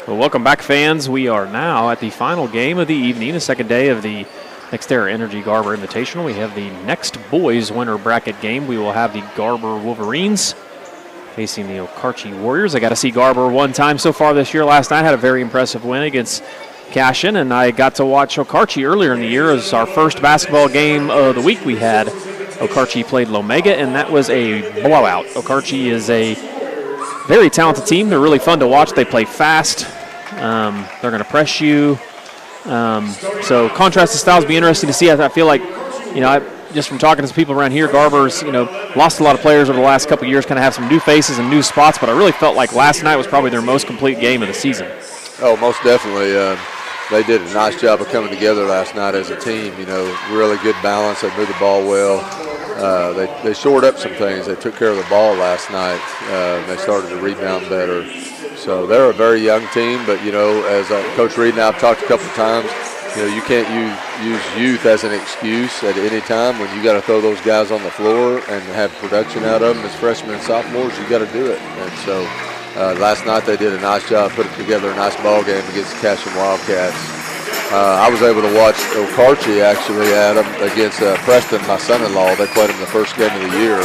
Well, welcome back, fans. We are now at the final game of the evening, the second day of the Nextera Energy Garber Invitational. We have the next boys winter bracket game. We will have the Garber Wolverines facing the Okarche Warriors. I got to see Garber one time so far this year. Last night had a very impressive win against Cashin, and I got to watch Okarche earlier in the year as our first basketball game of the week we had. Okarche played Lomega, and that was a blowout. Okarche is a very talented team. They're really fun to watch. They play fast. They're going to press you. So contrasted styles be interesting to see. I feel like, just from talking to some people around here, Garber's, lost a lot of players over the last couple of years, kind of have some new faces and new spots, but I really felt like last night was probably their most complete game of the season. Oh, most definitely. They did a nice job of coming together last night as a team, really good balance. They moved the ball well. They shored up some things. They took care of the ball last night. They started to rebound better. So they're a very young team, but, as Coach Reed and I have talked a couple of times, you can't use youth as an excuse at any time. When you got to throw those guys on the floor and have production out of them as freshmen and sophomores, you got to do it. And so last night they did a nice job putting together a nice ball game against the Cashin Wildcats. I was able to watch Okarche actually, Adam, against Preston, my son-in-law. They played him the first game of the year.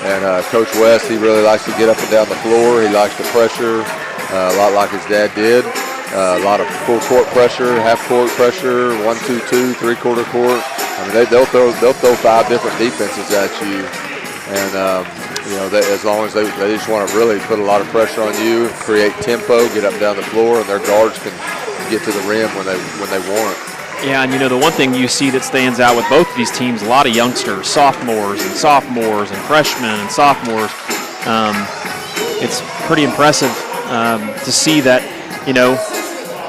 And Coach West, he really likes to get up and down the floor. He likes to pressure, a lot like his dad did. A lot of full court pressure, half court pressure, 1-2-2, three-quarter court. I mean, they'll throw 5 different defenses at you, and as long as they just want to really put a lot of pressure on you, create tempo, get up and down the floor, and their guards can get to the rim when they want. Yeah, and the one thing you see that stands out with both of these teams, a lot of youngsters, sophomores and freshmen and sophomores. It's pretty impressive to see that,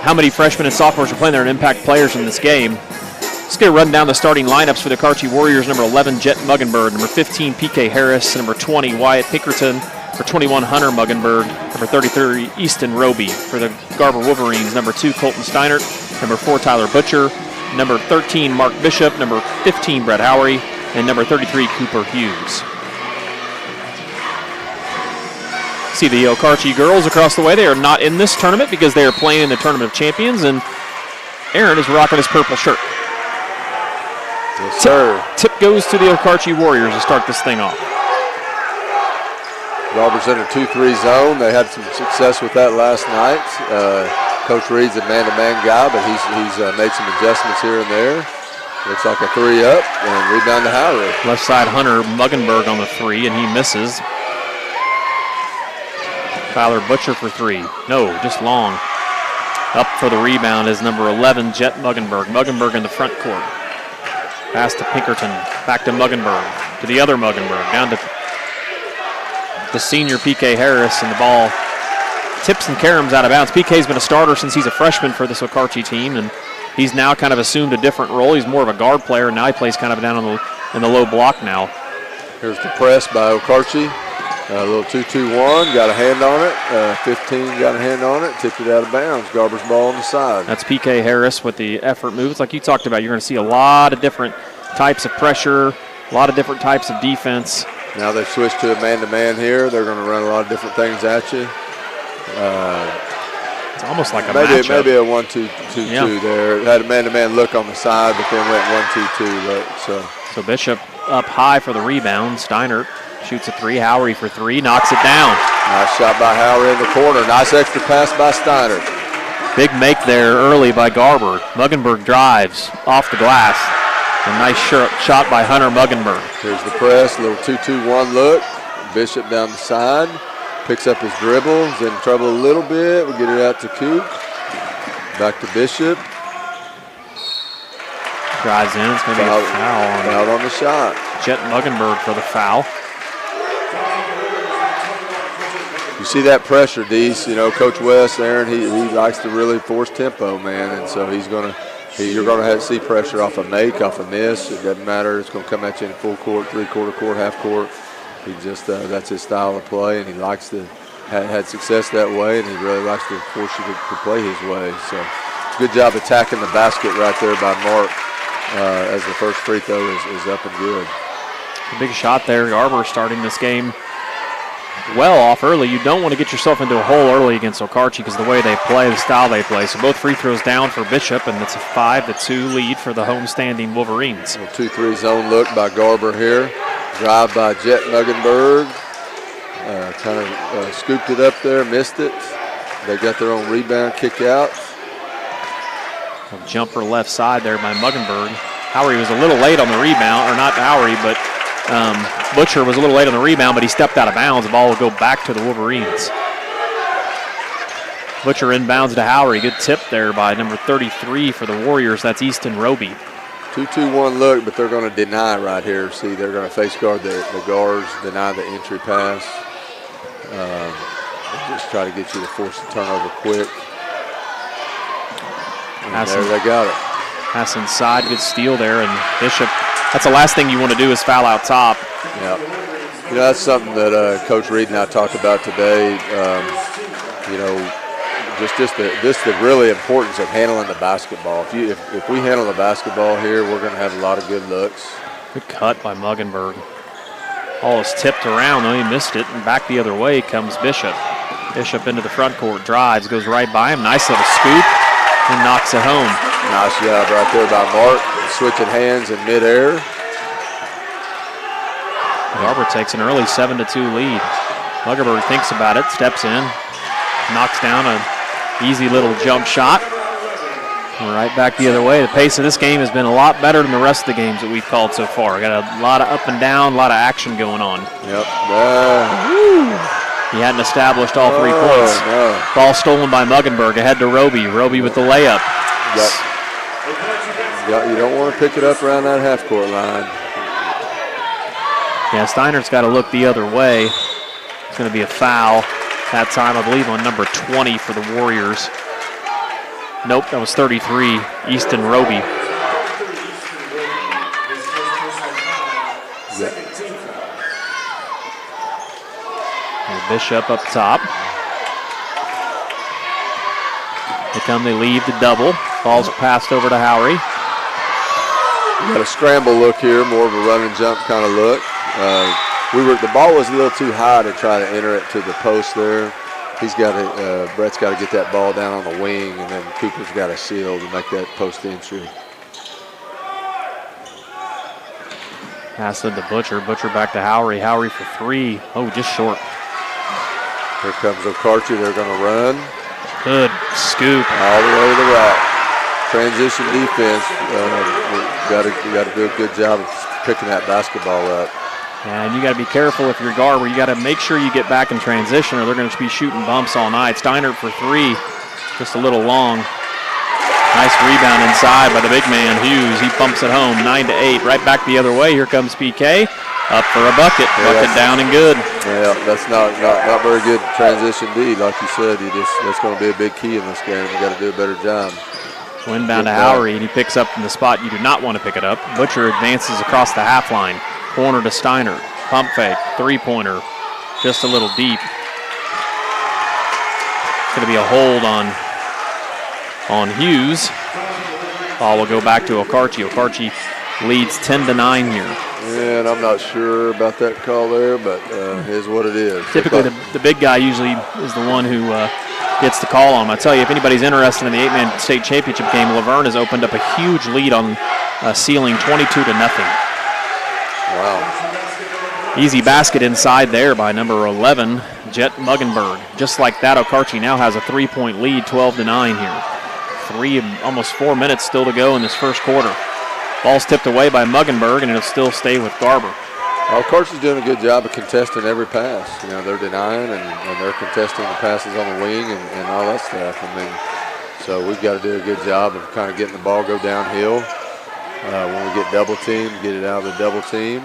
how many freshmen and sophomores are playing. They're impact players in this game. Let's get a run down the starting lineups for the Okarche Warriors. Number 11, Jet Muggenberg. Number 15, PK Harris. Number 20, Wyatt Pinkerton. Number 21, Hunter Muggenberg. Number 33, Easton Roby. For the Garber Wolverines, number 2, Colton Steinert. Number 4, Tyler Butcher. Number 13, Mark Bishop. Number 15, Brett Howery. And number 33, Cooper Hughes. See the Okarche girls across the way. They are not in this tournament because they are playing in the Tournament of Champions, and Aaron is rocking his purple shirt. Yes, sir. Tip goes to the Okarche Warriors to start this thing off. Garber's in a 2-3 zone. They had some success with that last night. Coach Reed's a man-to-man guy, but he's made some adjustments here and there. Looks like a 3-up and rebound to Howery. Left side, Hunter Muggenberg on the 3, and he misses. Tyler Butcher for 3. No, just long. Up for the rebound is number 11, Jet Muggenberg. Muggenberg in the front court. Pass to Pinkerton. Back to Muggenberg. To the other Muggenberg. Down to the senior PK Harris, and the ball tips and caroms out of bounds. PK's been a starter since he's a freshman for this Okarche team, and he's now kind of assumed a different role. He's more of a guard player, and now he plays kind of down in the low block now. Here's the press by Okarche. A little 2-2-1, got a hand on it. 15 got a hand on it, tipped it out of bounds. Garber's ball on the side. That's PK Harris with the effort moves. Like you talked about, you're going to see a lot of different types of pressure, a lot of different types of defense. Now they've switched to a man-to-man here. They're going to run a lot of different things at you. It's almost like a matchup. Maybe a 1-2-2-2 there. It had a man-to-man look on the side, but then went 1-2-2. So Bishop up high for the rebound. Steinert shoots a 3. Howery for 3, knocks it down. Nice shot by Howery in the corner. Nice extra pass by Steinert. Big make there early by Garber. Muggenberg drives off the glass. A nice shot by Hunter Muggenberg. Here's the press, a little 2-2-1 look. Bishop down the side. Picks up his dribble. He's in trouble a little bit. We'll get it out to Coop. Back to Bishop. Drives in. It's going to be a foul. Foul on the shot. Jet Muggenberg for the foul. You see that pressure, Deese. You know, Coach West, Aaron, he likes to really force tempo, man, and so you're going to have to see pressure off a make, off a miss. It doesn't matter. It's going to come at you in full court, three-quarter court, half court. He just that's his style of play, and he likes to had success that way, and he really likes to force you to play his way. So good job attacking the basket right there by Mark as the first free throw is up and good. A big shot there. Garber starting this game well off early. You don't want to get yourself into a hole early against Okarche because the way they play, the style they play. So both free throws down for Bishop, and it's a 5-2 lead for the homestanding Wolverines. 2-3 zone look by Garber here. Drive by Jet Muggenberg. Kind of scooped it up there, missed it. They got their own rebound, kick out. A jumper left side there by Muggenberg. Howery was a little late on the rebound, or not Howery, but Butcher was a little late on the rebound, but he stepped out of bounds. The ball will go back to the Wolverines. Butcher inbounds to Howery. Good tip there by number 33 for the Warriors. That's Easton Roby. 2-2-1 look, but they're going to deny right here. See, they're going to face guard the guards, deny the entry pass. Just try to get you to force the turnover quick. And there they got it. Pass inside, good steal there, and Bishop. That's the last thing you want to do is foul out top. Yeah, you know, that's something that Coach Reed and I talked about today. You know, just the really importance of handling the basketball. If we handle the basketball here, we're going to have a lot of good looks. Good cut by Muggenberg. Ball is tipped around, though he missed it, and back the other way comes Bishop. Bishop into the front court, drives, goes right by him. Nice little scoop, and knocks it home. Nice job right there by Mark, switching hands in midair. Garber takes an early 7-2 lead. Muggenberg thinks about it, steps in, knocks down an easy little jump shot. We're right back the other way. The pace of this game has been a lot better than the rest of the games that we've called so far. Got a lot of up and down, a lot of action going on. Yep. He hadn't established all 3 points. No. Ball stolen by Muggenberg. Ahead to Roby. Roby with the layup. Yep. You don't want to pick it up around that half-court line. Yeah, Steinert's got to look the other way. It's going to be a foul. That time, I believe, on number 20 for the Warriors. Nope, that was 33, Easton Roby. Bishop up top. They leave the double. Ball's passed over to Howery. Got a scramble look here, more of a run and jump kind of look. The ball was a little too high to try to enter it to the post there. Brett's got to get that ball down on the wing, and then Cooper's got to seal to make that post entry. Pass into Butcher. Butcher back to Howery. Howery for 3. Oh, just short. Here comes Okarche. They're going to run. Good scoop. All the way to the right. Transition defense. You got to do a good job of picking that basketball up. And you got to be careful if you're Garber. You got to make sure you get back in transition, or they're going to be shooting bumps all night. Steinert for 3, just a little long. Nice rebound inside by the big man, Hughes. He pumps it home, 9-8. Right back the other way. Here comes PK. Up for a bucket. Bucket down and good. Yeah, that's not very good transition D. Like you said, that's going to be a big key in this game. You got to do a better job. Inbound to Howery, and he picks up in the spot you do not want to pick it up. Butcher advances across the half line. Corner to Steinert. Pump fake. 3-pointer. Just a little deep. It's going to be a hold on Hughes. Ball will go back to Okarche. Okarche leads 10-9 here. Yeah, and I'm not sure about that call there, but here's what it is. Typically, the big guy usually is the one who gets the call on him. I tell you, if anybody's interested in the 8-man state championship game, Laverne has opened up a huge lead on Sealing, 22-0. Wow. Easy basket inside there by number 11, Jet Muggenberg. Just like that, Okarche now has a 3-point lead, 12-9 here. Almost 4 minutes still to go in this first quarter. Ball's tipped away by Muggenberg, and it'll still stay with Garber. Okarche's doing a good job of contesting every pass. You know, they're denying and they're contesting the passes on the wing and all that stuff. I mean, so we've got to do a good job of kind of getting the ball go downhill. when we get double team, get it out of the double team.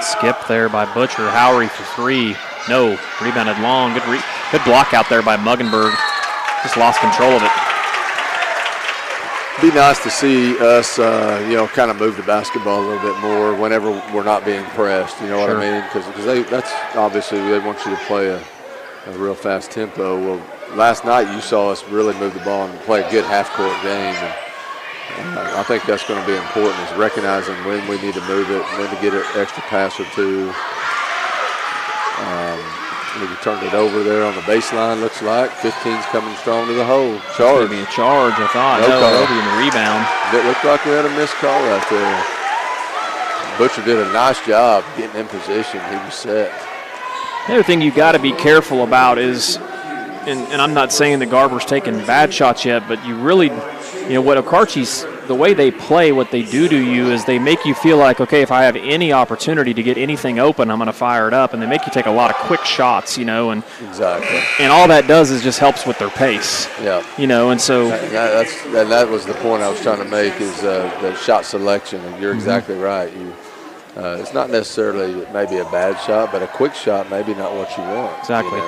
Skip there by Butcher. Howery for 3. No. Rebounded long. Good block out there by Muggenberg. Just lost control of it. Be nice to see us, kind of move the basketball a little bit more whenever we're not being pressed. You know what I mean? Because that's obviously they want you to play a real fast tempo. Well, last night you saw us really move the ball and play a good half-court game. And I think that's going to be important, is recognizing when we need to move it, when to get an extra pass or two. We turned it over there on the baseline, looks like. 15's coming strong to the hole. Charge. Maybe a charge, I thought. No, Roby in the rebound. It looked like we had a missed call right there. Butcher did a nice job getting in position. He was set. The other thing you got to be careful about is, and I'm not saying that Garber's taking bad shots yet, but you really, what Okarche's, the way they play, what they do to you is they make you feel like, okay, if I have any opportunity to get anything open, I'm going to fire it up, and they make you take a lot of quick shots, and exactly, and all that does is just helps with their pace. Yeah, and so that was the point I was trying to make, is the shot selection, and you're exactly right. It's not necessarily maybe a bad shot, but a quick shot maybe not what you want. Exactly.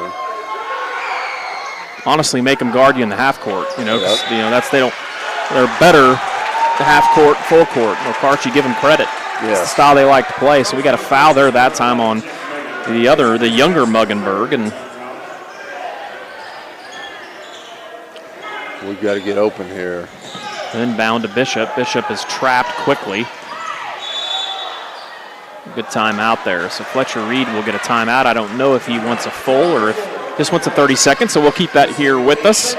Honestly, make them guard you in the half court. They're better. The half court, full court. Okarche, give them credit. Yeah. It's the style they like to play. So we got a foul there that time on the younger Muggenberg, and we've got to get open here. Inbound to Bishop. Bishop is trapped quickly. Good timeout there. So Fletcher Reed will get a timeout. I don't know if he wants a full or if just wants a 30-second. So we'll keep that here with us.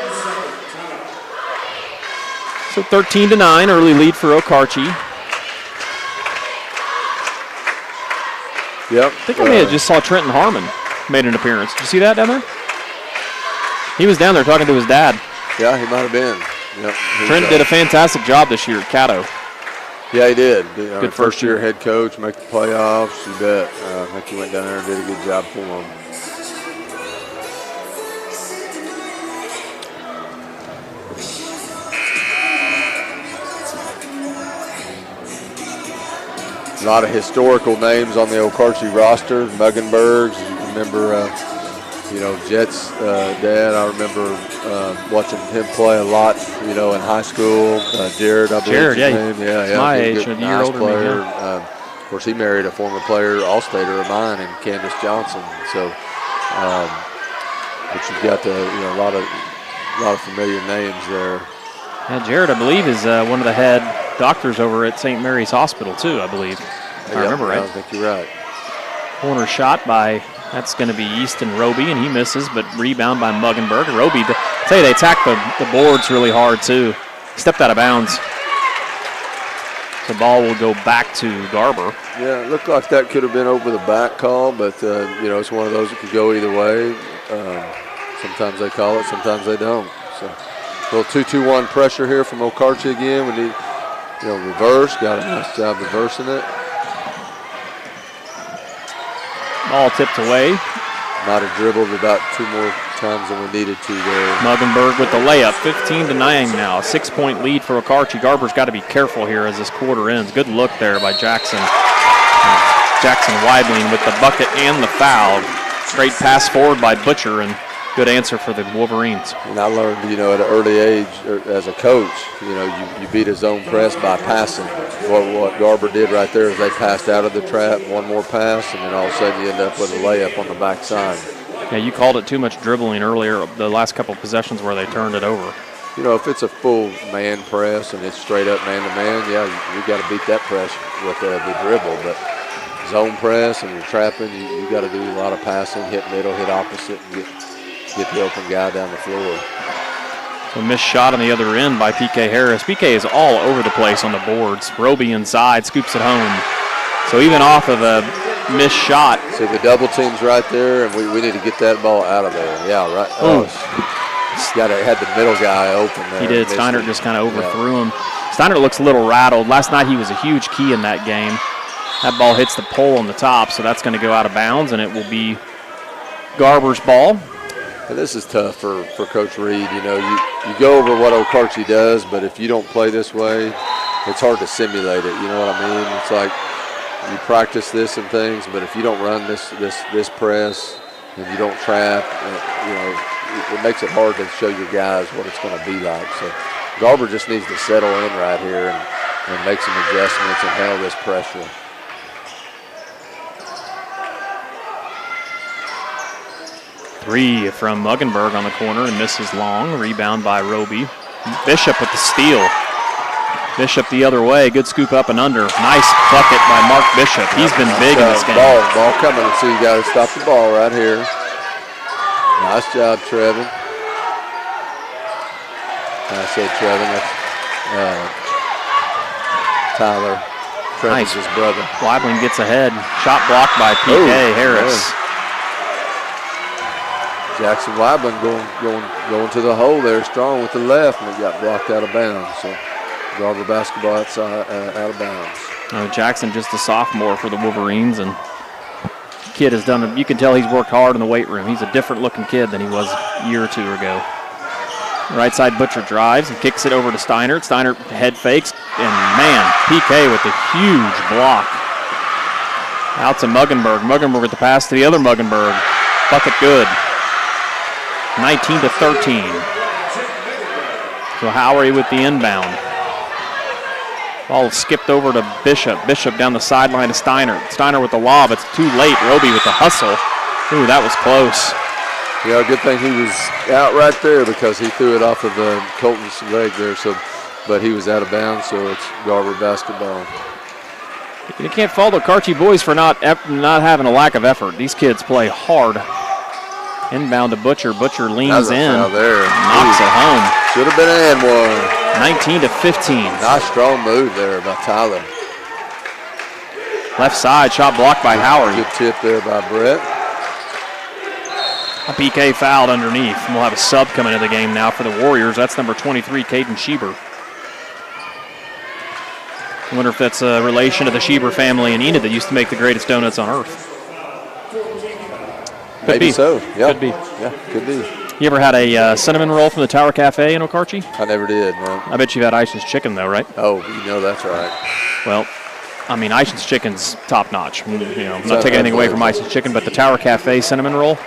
So 13-9, early lead for Okarche. Yep. I think I may have just saw Trenton Harmon made an appearance. Did you see that down there? He was down there talking to his dad. Yeah, he might have been. Yep. Trenton did a fantastic job this year at Caddo. Yeah, he did. Good first-year head coach, make the playoffs. You bet. I think he went down there and did a good job for him. A lot of historical names on the Okarche roster. Muggenbergs, you remember, Jet's dad. I remember watching him play a lot, in high school. Jared, I believe his name. Yeah, my age, good, a year older player. than me. Of course, he married a former player, All-Stater of mine, and Candace Johnson. So, but you've got a lot of familiar names there. Yeah, Jared, I believe, is one of the head doctors over at St. Mary's Hospital too, I believe. I remember right. I think you're right. Corner shot that's going to be Easton Roby, and he misses, but rebound by Muggenberg. Roby, they attack the boards really hard too. Stepped out of bounds. The ball will go back to Garber. Yeah, it looked like that could have been over the back call, but, it's one of those that could go either way. Sometimes they call it, sometimes they don't. So a little 2-2-1 pressure here from Okarche again. We need, reverse. Got a nice job reversing it. Ball tipped away. Might have dribbled about 2 more times than we needed to there. Muggenberg with the layup, 15-9 now. A 6-point lead for Okarche. Garber's got to be careful here as this quarter ends. Good look there by Jackson. Jackson Weibling with the bucket and the foul. Great pass forward by Butcher, and good answer for the Wolverines. And I learned, at an early age as a coach, you beat a zone press by passing. What Garber did right there is they passed out of the trap, one more pass, and then all of a sudden you end up with a layup on the backside. Yeah, you called it too much dribbling earlier, the last couple of possessions where they turned it over. If it's a full man press and it's straight up man-to-man, you got to beat that press with the dribble. But zone press and you're trapping, you got to do a lot of passing, hit middle, hit opposite, and get the open guy down the floor. So missed shot on the other end by PK Harris. PK is all over the place on the boards. Roby inside, scoops it home. So even off of a missed shot. See, the double team's right there, and we need to get that ball out of there. Yeah, right. Had the middle guy open there. He did. Steiner just kind of overthrew him. Steiner looks a little rattled. Last night he was a huge key in that game. That ball hits the pole on the top, so that's going to go out of bounds, and it will be Garber's ball. And this is tough for Coach Reed. You go over what Okarche does, but if you don't play this way, it's hard to simulate it. You know what I mean? It's like you practice this and things, but if you don't run this press and you don't trap, it makes it hard to show your guys what it's going to be like. So Garber just needs to settle in right here and make some adjustments and handle this pressure. Three from Muggenberg on the corner and misses long. Rebound by Roby. Bishop with the steal. Bishop the other way. Good scoop up and under. Nice bucket by Mark Bishop. He's been big in this game. Ball coming. So you got to stop the ball right here. Nice job, Trevin. I said Trevin. That's Tyler. Trevin's his brother. Weibling gets ahead. Shot blocked by PK Harris. Jackson Weibling going to the hole there strong with the left, and it got blocked out of bounds. So Garber basketball outside, out of bounds. Jackson just a sophomore for the Wolverines, and kid has done. You can tell he's worked hard in the weight room. He's a different looking kid than he was a year or two ago. Right side Butcher drives and kicks it over to Steinert. Steinert head fakes, and man, PK with a huge block. Out to Muggenberg. Muggenberg with the pass to the other Muggenberg. Bucket good. 19-13. So Howery with the inbound. Ball skipped over to Bishop. Bishop down the sideline to Steinert. Steinert with the lob. It's too late. Roby with the hustle. Ooh, that was close. Yeah, good thing he was out right there because he threw it off of Colton's leg there. So, but he was out of bounds, so it's Garber basketball. You can't fault the Okarche boys for not having a lack of effort. These kids play hard. Inbound to Butcher. Butcher leans in. There. Knocks it home. Should have been an and one. 19-15. Nice strong move there by Tyler. Left side, shot blocked by Howery. Good tip there by Brett. A PK fouled underneath. And we'll have a sub coming into the game now for the Warriors. That's number 23, Caden Schieber. I wonder if that's a relation to the Schieber family in Enid that used to make the greatest donuts on earth. Maybe so. Yeah. Could be. Yeah, could be. You ever had a cinnamon roll from the Tower Cafe in Okarche? I never did, no. I bet you've had Ison's chicken, though, right? Oh, you know that's right. Well, I mean, Ison's chicken's top notch. I'm not taking anything away from Ison's chicken, but the Tower Cafe cinnamon roll,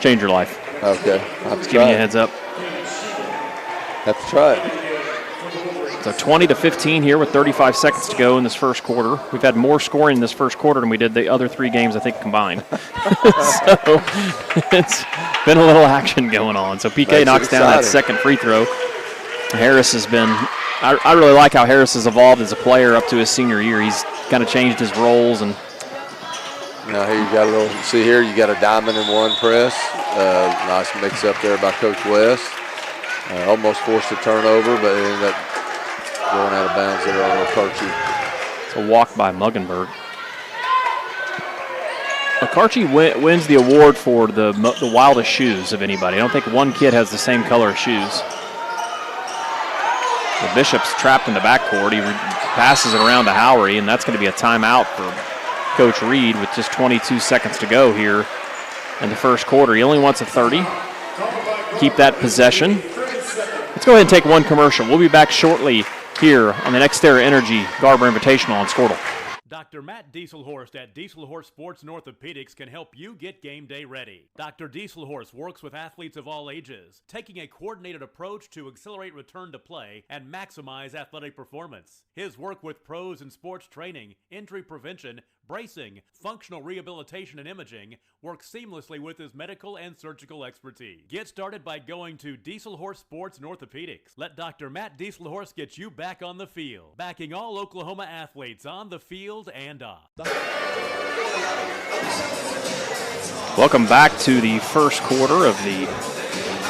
change your life. Okay. I'll have to Just giving you a heads up. Have to try it. So 20-15 here with 35 seconds to go in this first quarter. We've had more scoring in this first quarter than we did the other three games, I think, combined. So it's been a little action going on. So PK knocks down that second free throw. Harris has been, I really like how Harris has evolved as a player up to his senior year. He's kind of changed his roles. And now here you got a little, see here, you got a diamond in one press. Nice mix up there by Coach West. Almost forced a turnover, but it ended up going out of bounds there on Okarche. It's a walk by Muggenberg. Okarche wins the award for the wildest shoes of anybody. I don't think one kid has the same color shoes. The Bishop's trapped in the backcourt. He passes it around to Howery, and that's going to be a timeout for Coach Reed with just 22 seconds to go here in the first quarter. He only wants a 30. Keep that possession. Let's go ahead and take one commercial. We'll be back shortly here on the NextEra Energy Garber Invitational on Squirtle. Dr. Matt Dieselhorst at Dieselhorst Sports and Orthopedics can help you get game day ready. Dr. Dieselhorst works with athletes of all ages, taking a coordinated approach to accelerate return to play and maximize athletic performance. His work with pros in sports training, injury prevention, bracing, functional rehabilitation, and imaging works seamlessly with his medical and surgical expertise. Get started by going to Dieselhorst Sports and Orthopedics. Let Dr. Matt Dieselhorst get you back on the field, backing all Oklahoma athletes on the field and off. Welcome back to the first quarter of the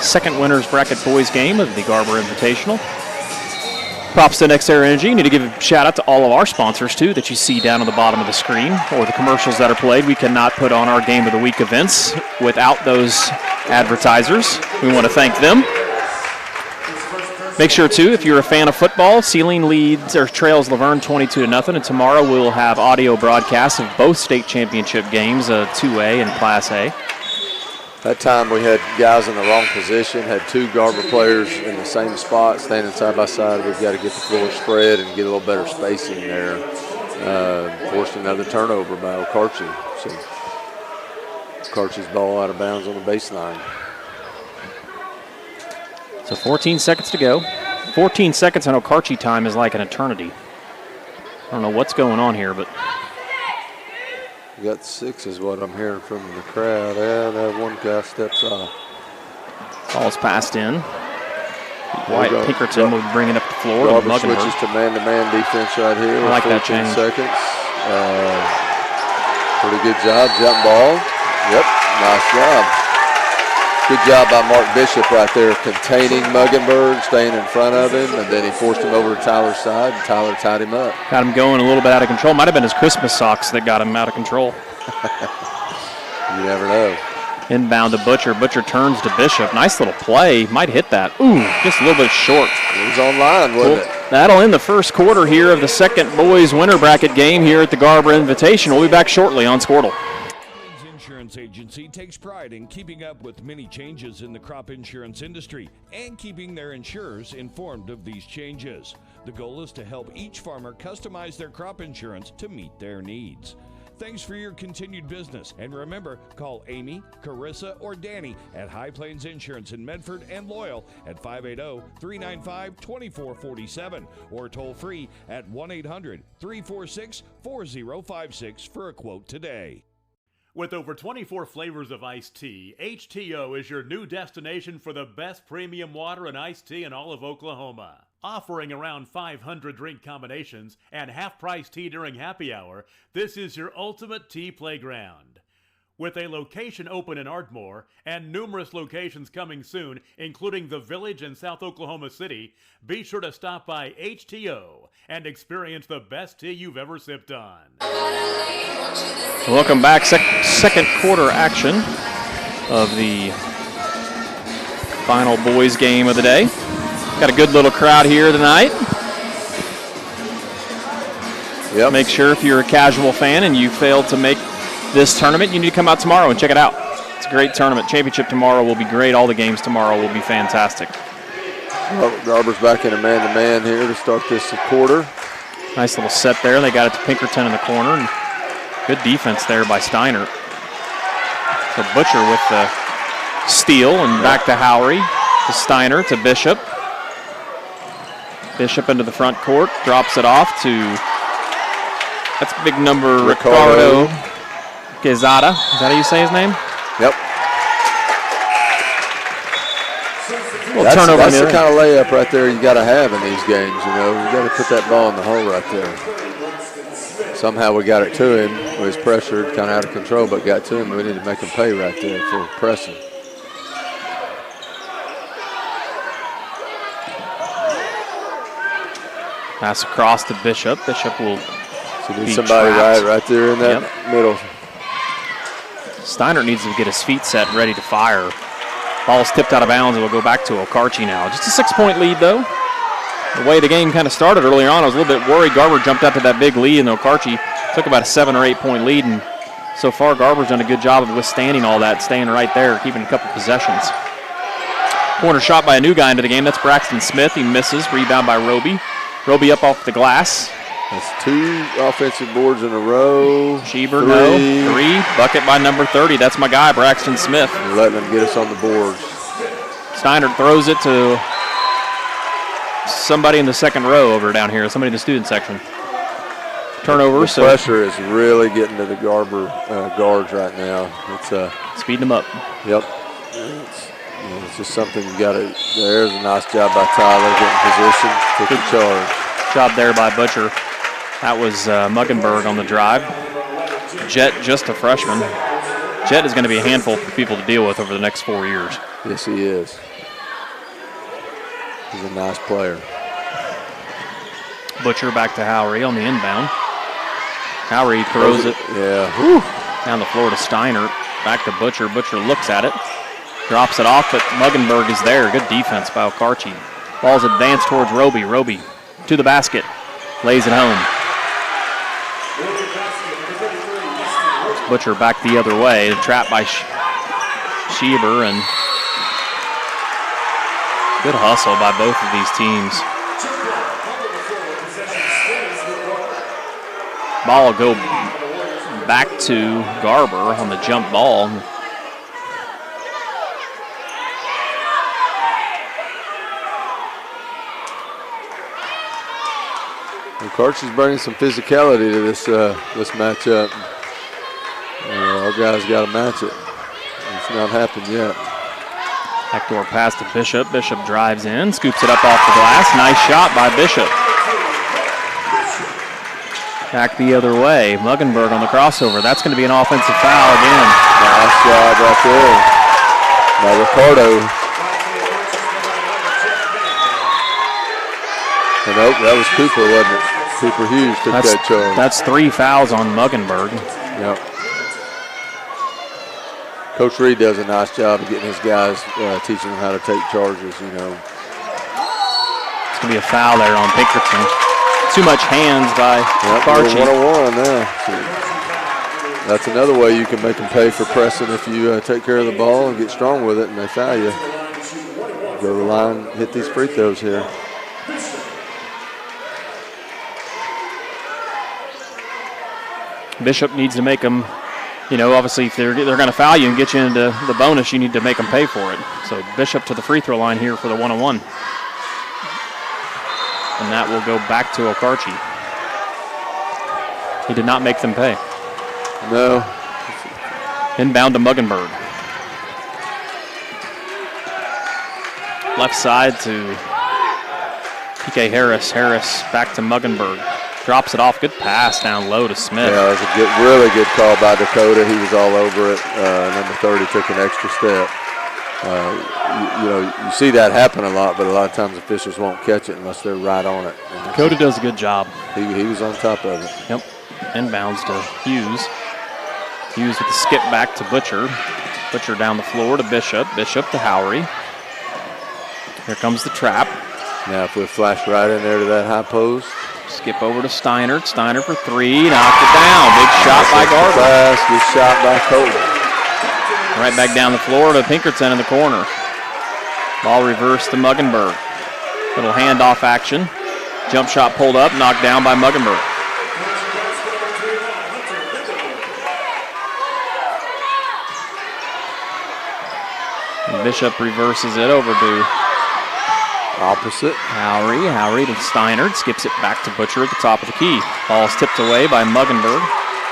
second winners bracket boys game of the Garber Invitational. Props to NextEra Energy. Need to give a shout out to all of our sponsors too that you see down on the bottom of the screen, or the commercials that are played. We cannot put on our Game of the Week events without those advertisers. We want to thank them. Make sure too, if you're a fan of football, Sealing leads or trails Laverne 22-0, and tomorrow we'll have audio broadcasts of both state championship games, 2A and Class A. That time we had guys in the wrong position, had 2 Garber players in the same spot, standing side by side. We've got to get the floor spread and get a little better spacing there. Forced another turnover by Okarche. So Okarche's ball out of bounds on the baseline. So 14 seconds to go. 14 seconds on Okarche time is like an eternity. I don't know what's going on here, but we got 6 is what I'm hearing from the crowd. And that one guy steps off. Ball's passed in. White Pinkerton will bring it up the floor. Garber switches to man-to-man defense right here. I like that change. 14 seconds. Pretty good job. Jump ball. Yep, nice job. Good job by Mark Bishop right there, containing Muggenberg, staying in front of him, and then he forced him over to Tyler's side, and Tyler tied him up. Got him going a little bit out of control. Might have been his Christmas socks that got him out of control. You never know. Inbound to Butcher. Butcher turns to Bishop. Nice little play. Might hit that. Ooh, just a little bit short. It was on line, wasn't it? That'll end the first quarter here of the second boys winter bracket game here at the Garber Invitational. We'll be back shortly on Squirtle. Insurance Agency takes pride in keeping up with many changes in the crop insurance industry and keeping their insurers informed of these changes. The goal is to help each farmer customize their crop insurance to meet their needs. Thanks for your continued business, and remember, call Amy, Carissa, or Danny at High Plains Insurance in Medford and Loyal at 580-395-2447 or toll free at 1-800-346-4056 for a quote today. With over 24 flavors of iced tea, HTO is your new destination for the best premium water and iced tea in all of Oklahoma. Offering around 500 drink combinations and half-price tea during happy hour, this is your ultimate tea playground. With a location open in Ardmore and numerous locations coming soon, including the Village in South Oklahoma City, be sure to stop by HTO and experience the best tea you've ever sipped on. Welcome back. Second quarter action of the final boys game of the day. Got a good little crowd here tonight. Yep. Make sure if you're a casual fan and you failed to make this tournament, you need to come out tomorrow and check it out. It's a great tournament. Championship tomorrow will be great. All the games tomorrow will be fantastic. Garber's back in a man-to-man here to start this quarter. Nice little set there. They got it to Pinkerton in the corner. And good defense there by Steiner. So Butcher with the steal and back to Howery, to Steiner, to Bishop. Bishop into the front court, drops it off to, that's big number, Ricardo Quezada. Is that how you say his name? Yep. Turnover. That's the kind of layup right there you got to have in these games, you know. You got to put that ball in the hole right there. Somehow we got it to him. He was pressured, kind of out of control, but got to him. We need to make him pay right there for pressing. Pass across to Bishop. Bishop will be somebody right there in that middle. Steiner needs to get his feet set, ready to fire. Ball's tipped out of bounds. It will go back to Okarche now. Just a 6-point lead, though. The way the game kind of started earlier on, I was a little bit worried. Garber jumped out to that big lead, and Okarche took about a 7 or 8 point lead. And so far, Garber's done a good job of withstanding all that, staying right there, keeping a couple possessions. Corner shot by a new guy into the game. That's Braxton Smith. He misses. Rebound by Roby. Roby up off the glass. That's 2 offensive boards in a row. Schieber, no. 3. Bucket by number 30. That's my guy, Braxton Smith. We're letting them get us on the boards. Steiner throws it to somebody in the second row over down here, somebody in the student section. Turnover. The pressure is really getting to the Garber guards right now. It's speeding them up. Yep. It's just something you got to. There's a nice job by Tyler getting position, taking charge. Job there by Butcher. That was Muggenberg on the drive. Jet, just a freshman. Jet is going to be a handful for people to deal with over the next 4 years. Yes, he is. He's a nice player. Butcher back to Howery on the inbound. Howery throws it down the floor to Steiner. Back to Butcher. Butcher looks at it. Drops it off, but Muggenberg is there. Good defense by Okarche. Ball's advanced towards Roby. Roby to the basket. Lays it home. Butcher back the other way. Trapped by Schieber, and good hustle by both of these teams. Ball will go back to Garber on the jump ball. Okarche's bringing some physicality to this matchup. Our guys got to match it. It's not happened yet. Backdoor pass to Bishop. Bishop drives in, scoops it up off the glass. Nice shot by Bishop. Back the other way. Muggenberg on the crossover. That's going to be an offensive foul again. Nice job right there by Ricardo. And that was Cooper, wasn't it? Cooper Hughes took that charge. That's 3 fouls on Muggenberg. Yep. Coach Reed does a nice job of getting his guys, teaching them how to take charges, you know. It's going to be a foul there on Pinkerton. Too much hands by Okarche. 1-on-1 now. So that's another way you can make them pay for pressing if you take care of the ball and get strong with it and they foul you. Go to the line, hit these free throws here. Bishop needs to make them, obviously if they're going to foul you and get you into the bonus, you need to make them pay for it. So Bishop to the free throw line here for the 1-on-1. And that will go back to Okarche. He did not make them pay. No. Inbound to Muggenberg. Left side to PK Harris. Harris back to Muggenberg. Drops it off. Good pass down low to Smith. Yeah, it was a really good call by Dakota. He was all over it. Number 30 took an extra step. You see that happen a lot, but a lot of times officials won't catch it unless they're right on it. Dakota does a good job. He was on top of it. Yep. Inbounds to Hughes. Hughes with the skip back to Butcher. Butcher down the floor to Bishop. Bishop to Howery. Here comes the trap. Now if we flash right in there to that high post. Skip over to Steiner. Steiner for 3. Knocked it down. Big shot by Garber. Good shot by Colton. Right back down the floor to Pinkerton in the corner. Ball reversed to Muggenberg. Little handoff action. Jump shot pulled up. Knocked down by Muggenberg. And Bishop reverses it over to opposite. Howery to Steiner. Skips it back to Butcher at the top of the key. Ball's tipped away by Muggenberg.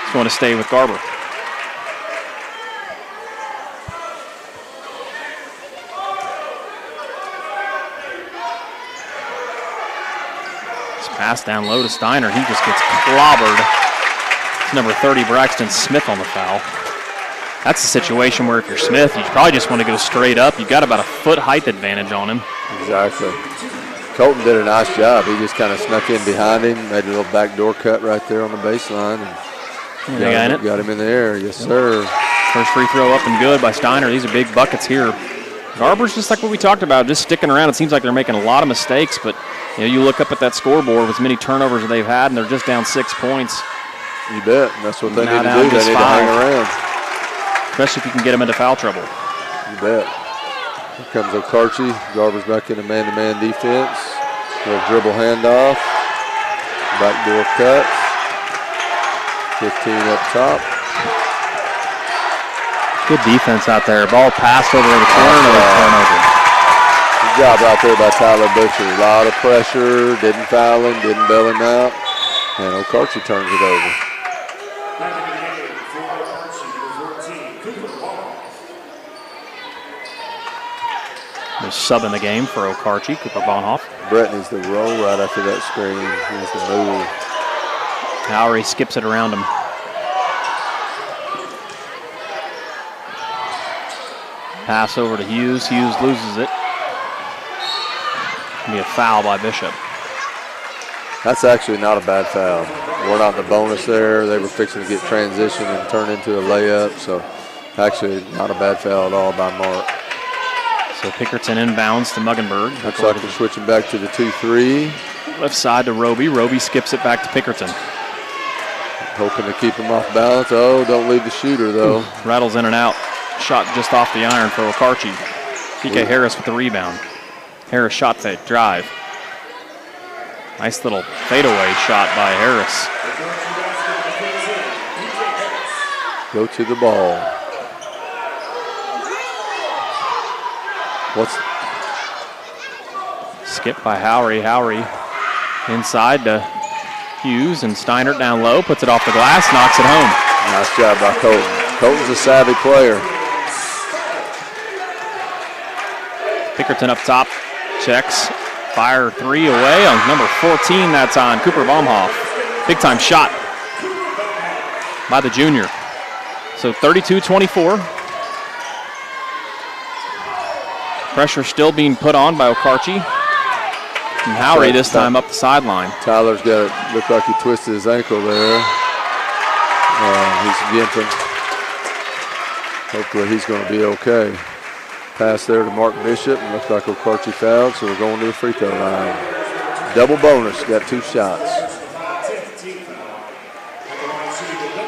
He's going to stay with Garber. This pass down low to Steiner. He just gets clobbered. It's number 30, Braxton Smith on the foul. That's a situation where if you're Smith, you probably just want to go straight up. You've got about a foot height advantage on him. Exactly. Colton did a nice job. He just kind of snuck in behind him, made a little backdoor cut right there on the baseline. And got him in the air. Yes, sir. First free throw up and good by Steiner. These are big buckets here. Garber's just like what we talked about, just sticking around. It seems like they're making a lot of mistakes, but you look up at that scoreboard with as many turnovers as they've had, and they're just down 6 points. You bet. That's what they need to do. They need to hang around. Especially if you can get them into foul trouble. You bet. Here comes Okarche. Garber's back into man-to-man defense. Little dribble handoff. Backdoor cuts. 15 up top. Good defense out there. Ball passed over in the corner. No turnover. Good job out there by Tyler Butcher. A lot of pressure. Didn't foul him. Didn't bail him out. And Okarche turns it over. There's sub in the game for Okarche, Cooper Bonhoff. Brett needs to roll right after that screen. He needs to move. Howery skips it around him. Pass over to Hughes. Hughes loses it. Be a foul by Bishop. That's actually not a bad foul. We're not in the bonus there. They were fixing to get transition and turn into a layup. So actually not a bad foul at all by Mark. So Pinkerton inbounds to Muggenberg. Looks like they're switching back to the 2-3. Left side to Roby. Roby skips it back to Pinkerton. Hoping to keep him off balance. Oh, don't leave the shooter, though. Rattles in and out. shot just off the iron for Okarche. PK Harris with the rebound. Harris shot fake, drive. Nice little fadeaway shot by Harris. Go to the ball. Skip by Howry. Howry inside to Hughes, and Steinert down low, puts it off the glass, knocks it home. Nice job by Colton. Colton's a savvy player. Pickerton up top, checks, fire three away on number 14. That's on Cooper Baumhoff. Big time shot by the junior. So 32-24. Pressure still being put on by Okarche. And Howry this time up the sideline. Tyler's got it. Looked like he twisted his ankle there. He's gimping. Hopefully he's going to be okay. Pass there to Mark Bishop, and looks like Okarche fouled, so we're going to the free throw line. Double bonus, got 2 shots.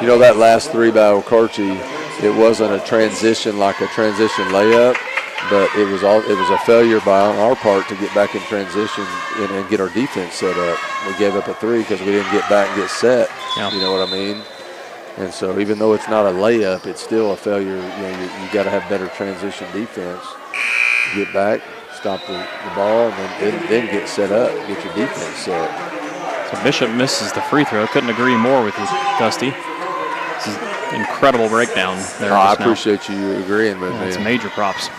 You know, that last three by Okarche, it wasn't a transition like a transition layup, but it was a failure by our part to get back in transition and get our defense set up. We gave up a three because we didn't get back and get set. Yeah. You know what I mean? And so even though it's not a layup, it's still a failure. You know, you got to have better transition defense. Get back, stop the ball, and then get set up, get your defense set. So Bishop misses the free throw. Couldn't agree more with you, Dusty. This is an incredible breakdown there. I appreciate you agreeing with me. It's major props.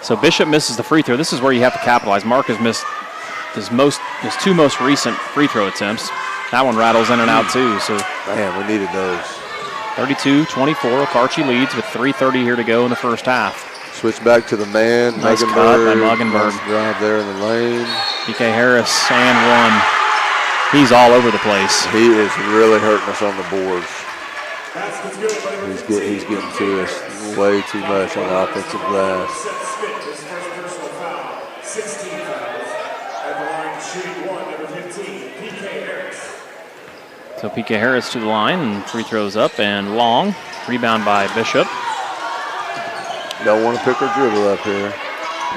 So Bishop misses the free throw. This is where you have to capitalize. Mark has missed his 2 most recent free throw attempts. That one rattles in and out too. So man, we needed those. 32-24. Okarche leads with 3:30 here to go in the first half. Switch back to the man. Nice cut by Muggenberg. Nice drive there in the lane. PK Harris and one. He's all over the place. He is really hurting us on the boards. He's getting to us way too much on the offensive glass. So PK Harris to the line, and free throws up and long. Rebound by Bishop. Don't want to pick or dribble up here.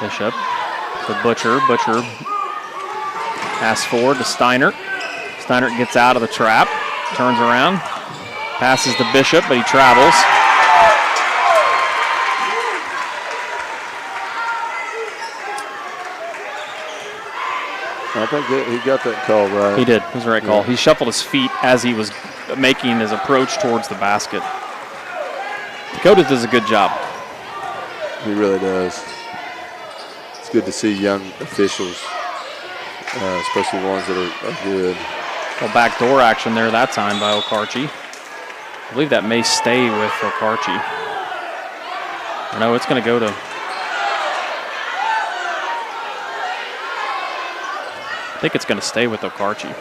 Bishop to Butcher. Butcher pass forward to Steinert. Steinert gets out of the trap, turns around, passes to Bishop, but he travels. I think he got that call right. He did. It was the right call. He shuffled his feet as he was making his approach towards the basket. Dakota does a good job. He really does. It's good to see young officials, especially ones that are good. Well, backdoor action there that time by Okarche. I believe that may stay with Okarche. No, it's going to go to... I think it's going to stay with Okarche.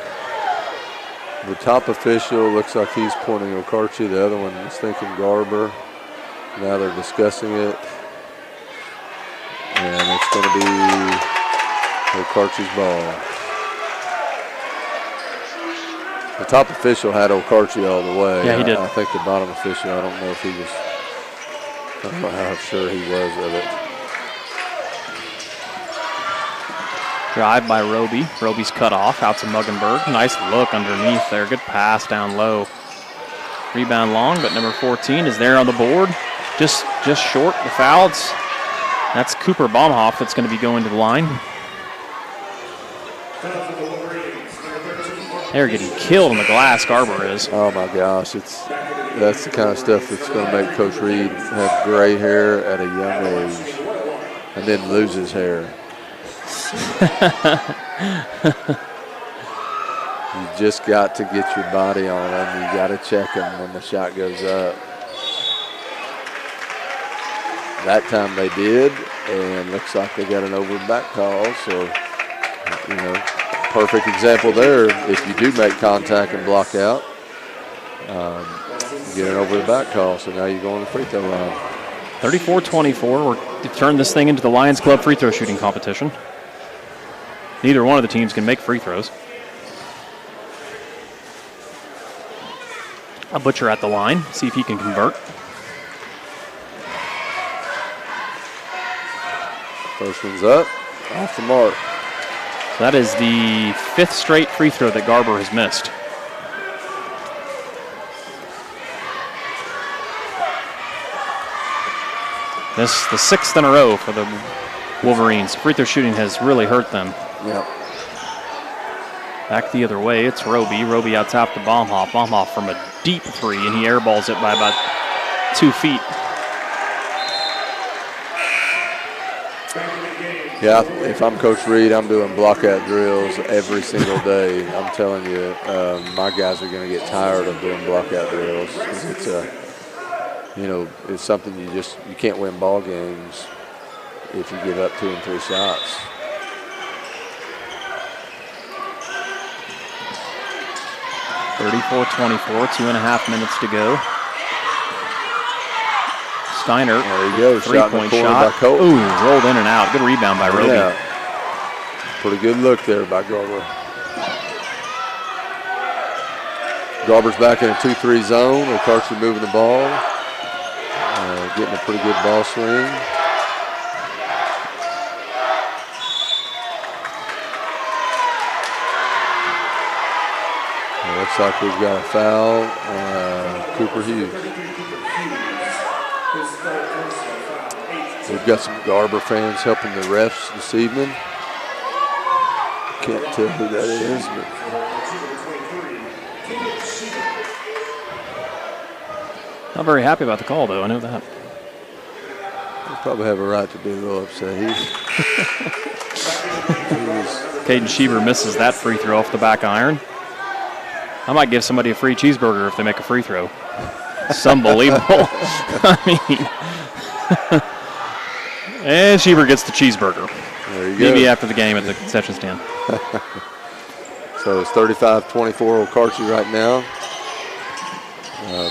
The top official looks like he's pointing Okarche. The other one is thinking Garber. Now they're discussing it. And it's going to be Okarche's ball. The top official had Okarche all the way. Yeah, he did. I think the bottom official, I don't know if he was, I don't know how sure he was of it. Drive by Roby. Roby's cut off out to Muggenberg. Nice look underneath there. Good pass down low. Rebound long, but number 14 is there on the board. Just short the fouls. That's Cooper Baumhoff that's going to be going to the line. They're getting killed on the glass, Garber is. Oh my gosh, that's the kind of stuff that's going to make Coach Reed have gray hair at a young age and then lose his hair. You just got to get your body on them. You got to check them when the shot goes up. That time they did, and looks like they got an over back call. So, you know, perfect example there. If you do make contact and block out, you get an over the back call. So now you're going to the free throw line. 34-24. We're to turn this thing into the Lions Club free throw shooting competition. Neither one of the teams can make free throws. A Butcher at the line, see if he can convert. First one's up, off the mark. That is the 5th straight free throw that Garber has missed. This is the 6th in a row for the Wolverines. Free throw shooting has really hurt them. Yep. Back the other way, it's Roby. Roby out top to Baumhoff. Baumhoff from a deep 3, and he airballs it by about 2 feet. Yeah, if I'm Coach Reed, I'm doing blockout drills every single day. I'm telling you, my guys are going to get tired of doing blockout drills. It's it's something you can't win ball games if you give up 2 and 3 shots. (34-24), 2.5 minutes to go. Steiner, there you go, 3-point shot. Ooh, rolled in and out. Good rebound by Roby. Yeah. Pretty good look there by Garber. Garber's back in a 2-3 zone. Okarche moving the ball. Getting a pretty good ball swing. It looks like we've got a foul on Cooper Hughes. We've got some Garber fans helping the refs this evening. Can't tell who that is, but not very happy about the call, though. I know that. They probably have a right to be a little upset. Caden Schieber misses that free throw off the back iron. I might give somebody a free cheeseburger if they make a free throw. It's unbelievable. I mean, and Schieber gets the cheeseburger. There you Maybe go. after the game at the concession stand. So it's 35-24 Okarche right now.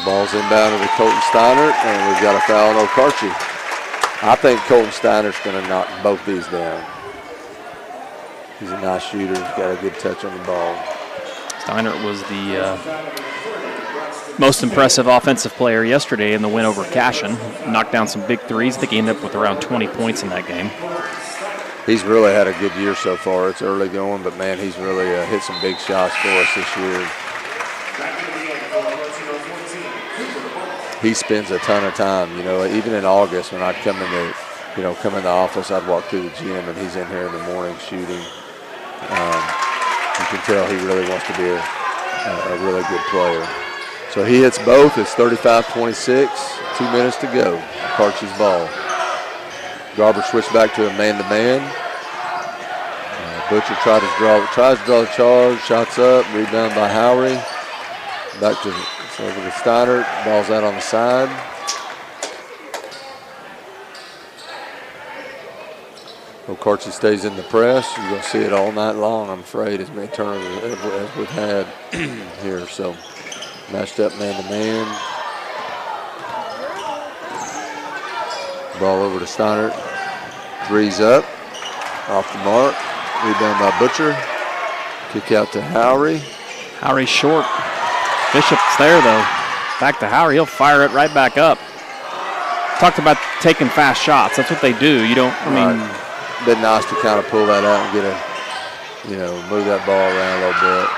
Ball's inbound to Colton Steiner, and we've got a foul on Okarche. I think Colton Steiner's going to knock both these down. He's a nice shooter. He's got a good touch on the ball. Steiner was the most impressive offensive player yesterday in the win over Cashin. Knocked down some big threes. I think he ended up with around 20 points in that game. He's really had a good year so far. It's early going, but, man, he's really hit some big shots for us this year. He spends a ton of time, even in August when I'd come in the office, I'd walk through the gym and he's in here in the morning shooting. You can tell he really wants to be a really good player. So he hits both. It's 35-26, 2 minutes to go. Okarche's ball. Garber switched back to a man-to-man. Butcher tries to draw the charge, shots up, rebound by Howry. Back to over to Steiner, ball's out on the side. Okarche stays in the press. You're going to see it all night long, I'm afraid, as many turnovers as we've had here. So matched up man-to-man. Ball over to Steiner. Three's up, off the mark. Rebound by Butcher. Kick out to Howry. Howry short. Bishop's there, though. Back to Howry. He'll fire it right back up. Talked about taking fast shots. That's what they do. You don't, I mean. Right. Been nice to kind of pull that out and get move that ball around a little bit.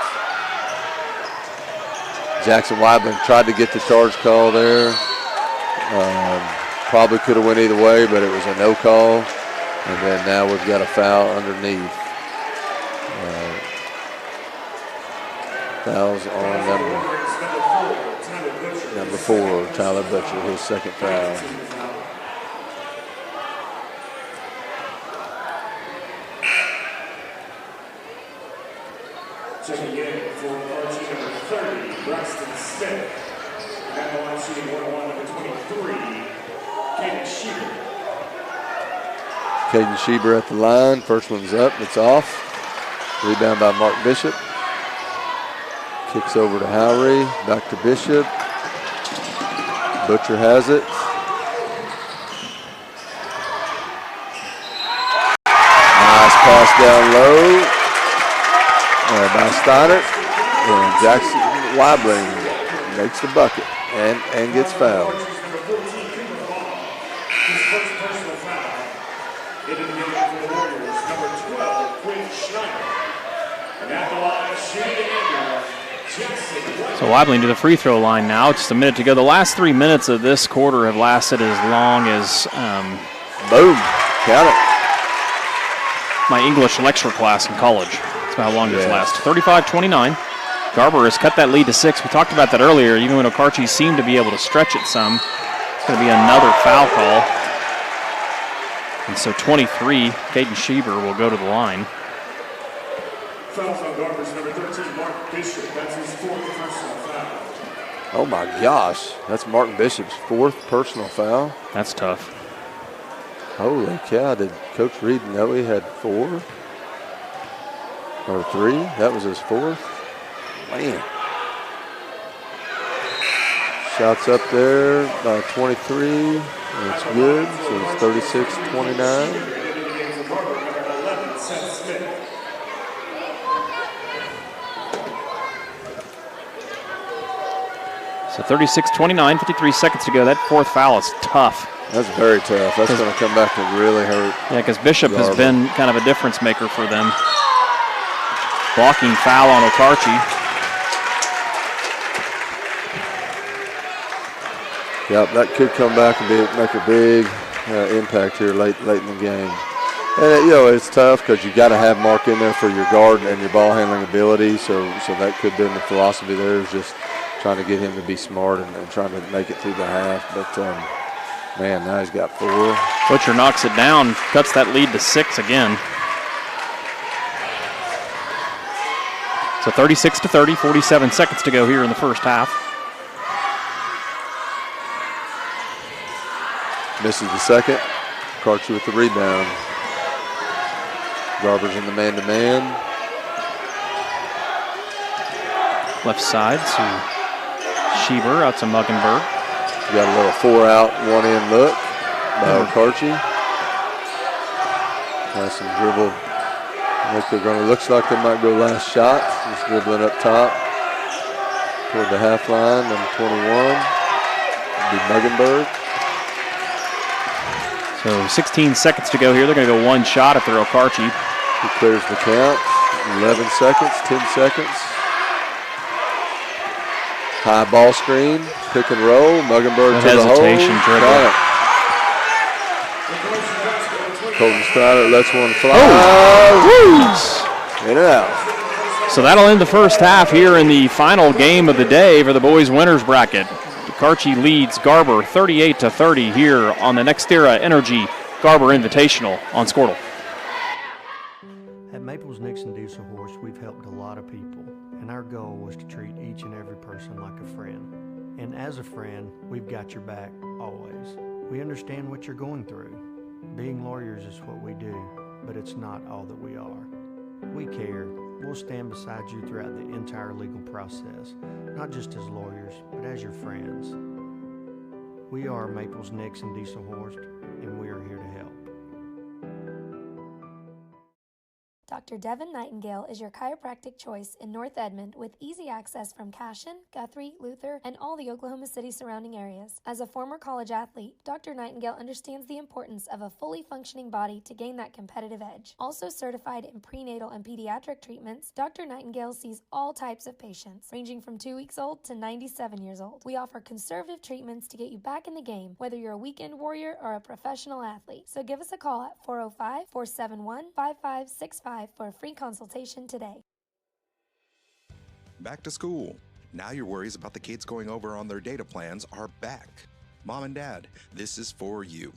Jackson Weibling tried to get the charge call there. Probably could have went either way, but it was a no call. And then now we've got a foul underneath. Fouls on number 4, Tyler Butcher, his second foul. Checking in for Okarche number 30, Braxton Smith. At the line shooting 1-1, number 23, Caden Schieber. Caden Schieber at the line. First one's up. It's off. Rebound by Mark Bishop. Kicks over to Howry. Back to Bishop. Butcher has it. Nice pass down low by Steiner. And Jackson Weibling makes the bucket and gets fouled. His first personal foul. So Weibling to the free throw line now. Just a minute to go. The last 3 minutes of this quarter have lasted as long as Boom. Count it. my English lecture class in college. That's about how long this lasts. 35-29. Garber has cut that lead to 6. We talked about that earlier. Even when Okarche seemed to be able to stretch it some, it's going to be another foul call. And so 23, Caden Schieber will go to the line. Fouls on Garber's number 13, Mark Bishop. That's his 4th personal foul. Oh my gosh, that's Martin Bishop's 4th personal foul. That's tough. Holy cow, did Coach Reed know he had 4? Or 3? That was his 4th? Man. Shots up there by 23. And it's good, so it's 36-29. So 36-29, 53 seconds to go. That 4th foul is tough. That's very tough. That's going to come back and really hurt. Yeah, because Bishop has been kind of a difference maker for them. Blocking foul on Okarche. Yep, that could come back and make a big impact here late in the game. And it's tough because you got to have Mark in there for your guard and your ball handling ability. So that could have been the philosophy there, is just trying to get him to be smart and trying to make it through the half. But man, now he's got 4. Butcher knocks it down, cuts that lead to 6 again. So 36-30, 47 seconds to go here in the first half. Misses the second. Okarche with the rebound. Garber's in the man-to-man. Left side to Schieber, out to Muggenberg. Got a little 4-out, 1-in look by Okarche. Nice and dribble. Looks like they might go last shot. Just dribbling up top toward the half line, number 21. It'll be Muggenberg. So 16 seconds to go here. They're going to go one shot if they're Okarche. He clears the count. 11 seconds, 10 seconds. High ball screen, pick and roll. Muggenberg to the hole. Hesitation dribble. Colton Strider lets one fly. Oh! In and out. So that'll end the first half here in the final game of the day for the boys' winners bracket. Okarche leads Garber 38-30 here on the NextEra Energy Garber Invitational on Squirtle. At Maples Nixon Diesel Horse, we've helped a lot of people, and our goal was to treat each and every person like a friend. And as a friend, we've got your back always. We understand what you're going through. Being lawyers is what we do, but it's not all that we are. We care. We'll stand beside you throughout the entire legal process, not just as lawyers, but as your friends. We are Maples Nixon Diesel Horse, and we are here to help. Dr. Devin Nightingale is your chiropractic choice in North Edmond with easy access from Cashin, Guthrie, Luther, and all the Oklahoma City surrounding areas. As a former college athlete, Dr. Nightingale understands the importance of a fully functioning body to gain that competitive edge. Also certified in prenatal and pediatric treatments, Dr. Nightingale sees all types of patients, ranging from 2 weeks old to 97 years old. We offer conservative treatments to get you back in the game, whether you're a weekend warrior or a professional athlete. So give us a call at 405-471-5565 for a free consultation today. Back to school. Now your worries about the kids going over on their data plans are back. Mom and Dad, this is for you.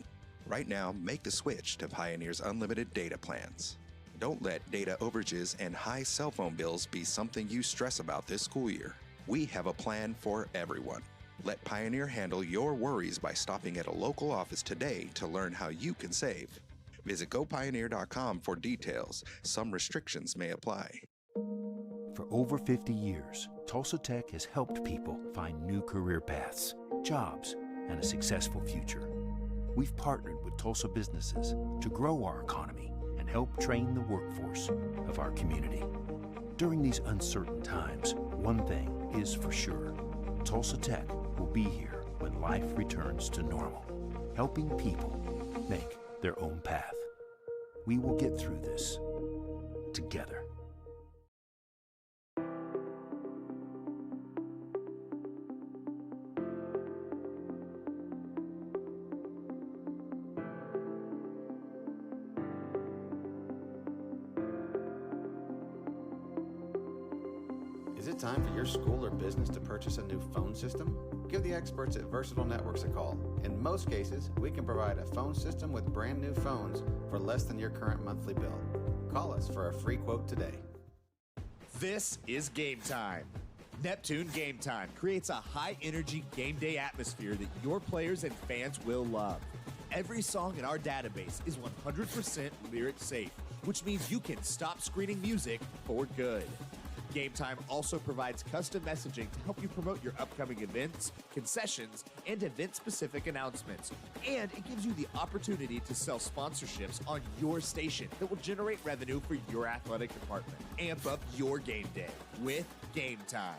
Right now, make the switch to Pioneer's unlimited data plans. Don't let data overages and high cell phone bills be something you stress about this school year. We have a plan for everyone. Let Pioneer handle your worries by stopping at a local office today to learn how you can save. Visit gopioneer.com for details. Some restrictions may apply. For over 50 years, Tulsa Tech has helped people find new career paths, jobs, and a successful future. We've partnered with Tulsa businesses to grow our economy and help train the workforce of our community. During these uncertain times, one thing is for sure. Tulsa Tech will be here when life returns to normal, helping people make their own path. We will get through this together. it time for your school or business to purchase a new phone system? Give the experts at Versatile Networks a call. In most cases, we can provide a phone system with brand new phones for less than your current monthly bill. Call us for a free quote today. This is Game Time. Neptune Game Time creates a high-energy game day atmosphere that your players and fans will love. Every song in our database is 100% lyric safe, which means you can stop screening music for good. Game Time also provides custom messaging to help you promote your upcoming events, concessions, and event-specific announcements. And it gives you the opportunity to sell sponsorships on your station that will generate revenue for your athletic department. Amp up your game day with Game Time.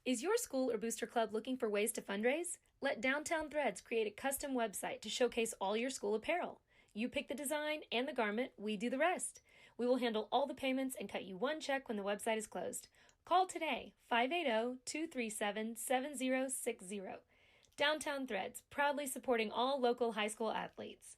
Is your school or booster club looking for ways to fundraise? Let Downtown Threads create a custom website to showcase all your school apparel. You pick the design and the garment, we do the rest. We will handle all the payments and cut you one check when the website is closed. Call today, 580-237-7060. Downtown Threads, proudly supporting all local high school athletes.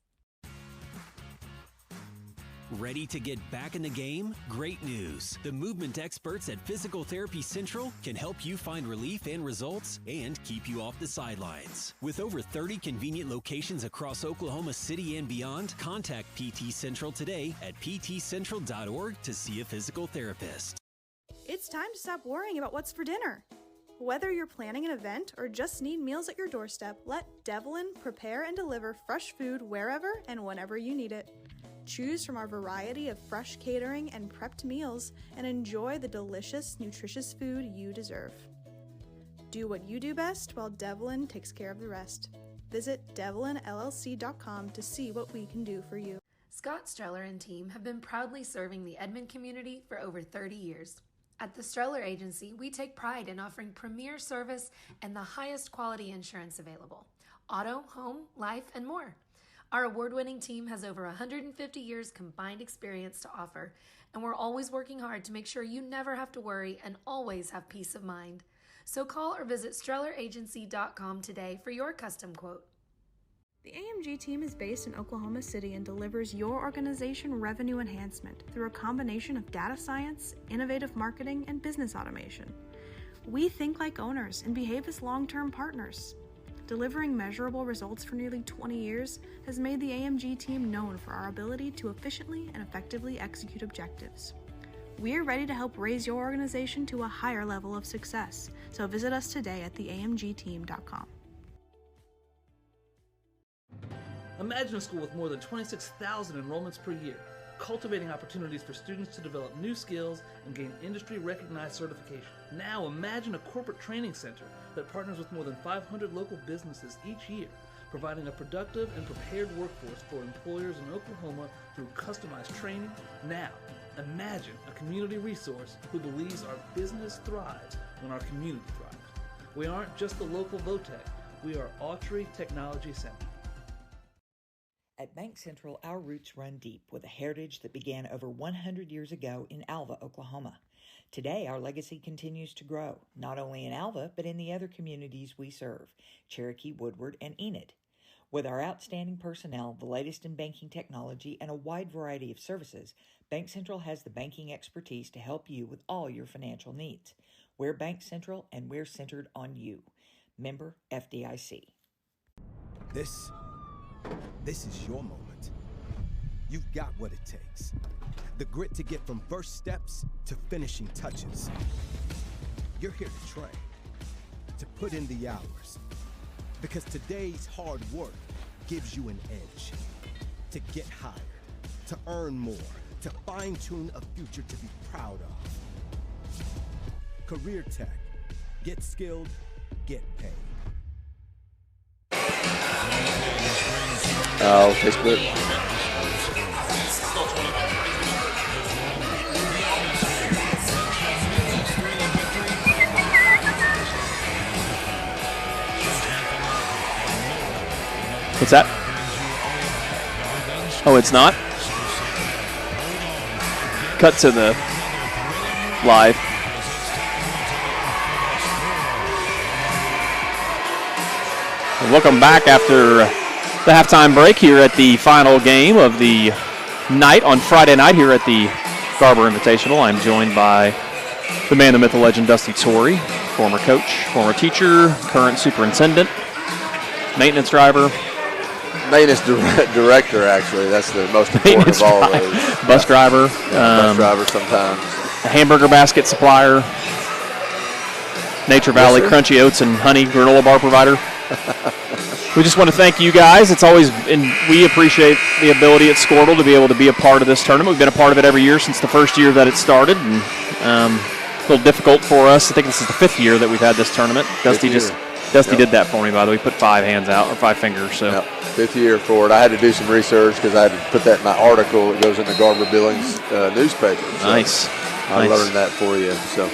Ready to get back in the game? Great news! The movement experts at Physical Therapy Central can help you find relief and results and keep you off the sidelines. With over 30 convenient locations across Oklahoma City and beyond, contact PT Central today at ptcentral.org to see a physical therapist. It's time to stop worrying about what's for dinner. Whether you're planning an event or just need meals at your doorstep, let Devlin prepare and deliver fresh food wherever and whenever you need it. Choose from our variety of fresh catering and prepped meals and enjoy the delicious, nutritious food you deserve. Do what you do best while Devlin takes care of the rest. Visit devlinllc.com to see what we can do for you. Scott Streller and team have been proudly serving the Edmond community for over 30 years. At the Streller Agency, we take pride in offering premier service and the highest quality insurance available. Auto, home, life, and more. Our award-winning team has over 150 years combined experience to offer, and we're always working hard to make sure you never have to worry and always have peace of mind. So call or visit StrellerAgency.com today for your custom quote. The AMG team is based in Oklahoma City and delivers your organization revenue enhancement through a combination of data science, innovative marketing, and business automation. We think like owners and behave as long-term partners. Delivering measurable results for nearly 20 years has made the AMG team known for our ability to efficiently and effectively execute objectives. We're ready to help raise your organization to a higher level of success, so visit us today at theamgteam.com. Imagine a school with more than 26,000 enrollments per year, cultivating opportunities for students to develop new skills and gain industry-recognized certification. Now imagine a corporate training center that partners with more than 500 local businesses each year, providing a productive and prepared workforce for employers in Oklahoma through customized training. Now, imagine a community resource who believes our business thrives when our community thrives. We aren't just the local VOTEC, we are Autry Technology Center. At Bank Central, our roots run deep with a heritage that began over 100 years ago in Alva, Oklahoma. Today, our legacy continues to grow, not only in Alva, but in the other communities we serve, Cherokee, Woodward, and Enid. With our outstanding personnel, the latest in banking technology, and a wide variety of services, Bank Central has the banking expertise to help you with all your financial needs. We're Bank Central, and we're centered on you. Member FDIC. This is your moment. You've got what it takes. The grit to get from first steps to finishing touches. You're here to train, to put in the hours. Because today's hard work gives you an edge. To get hired, to earn more, to fine-tune a future to be proud of. Career Tech. Get skilled, get paid. Takes it. What's that? Oh, it's not? Cut to the live. Welcome back after the halftime break here at the final game of the night on Friday night here at the Garber Invitational. I'm joined by the man, the myth, the legend, Dusty Torrey, former coach, former teacher, current superintendent, maintenance driver. Maintenance director, actually. That's the most important of all those. Bus driver. Bus driver sometimes. A hamburger basket supplier. Nature Valley Crunchy Oats and Honey granola bar provider. We just want to thank you guys. It's always, and we appreciate the ability at Squirtle to be able to be a part of this tournament. We've been a part of it every year since the first year that it started, and a little difficult for us. I think this is the 5th year that we've had this tournament. Dusty did that for me, by the way. He put 5 hands out, or 5 fingers. So. Yep. 5th year for it. I had to do some research because I had to put that in my article. It goes in the Garber Billings newspaper. So nice. I learned that for you. So,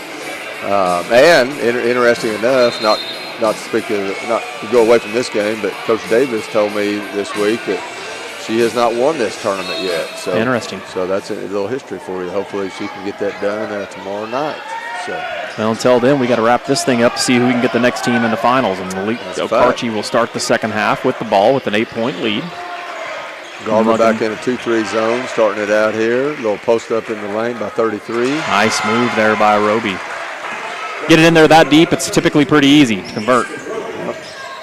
and interesting enough, not to go away from this game, but Coach Davis told me this week that she has not won this tournament yet. So interesting. So that's a little history for you. Hopefully she can get that done tomorrow night. So. Well, until then, we got to wrap this thing up to see who we can get the next team in the finals. And Okarche will start the second half with the ball with an 8-point lead. Garber back in a 2-3 zone, starting it out here. A little post up in the lane by 33. Nice move there by Roby. Get it in there that deep, it's typically pretty easy to convert.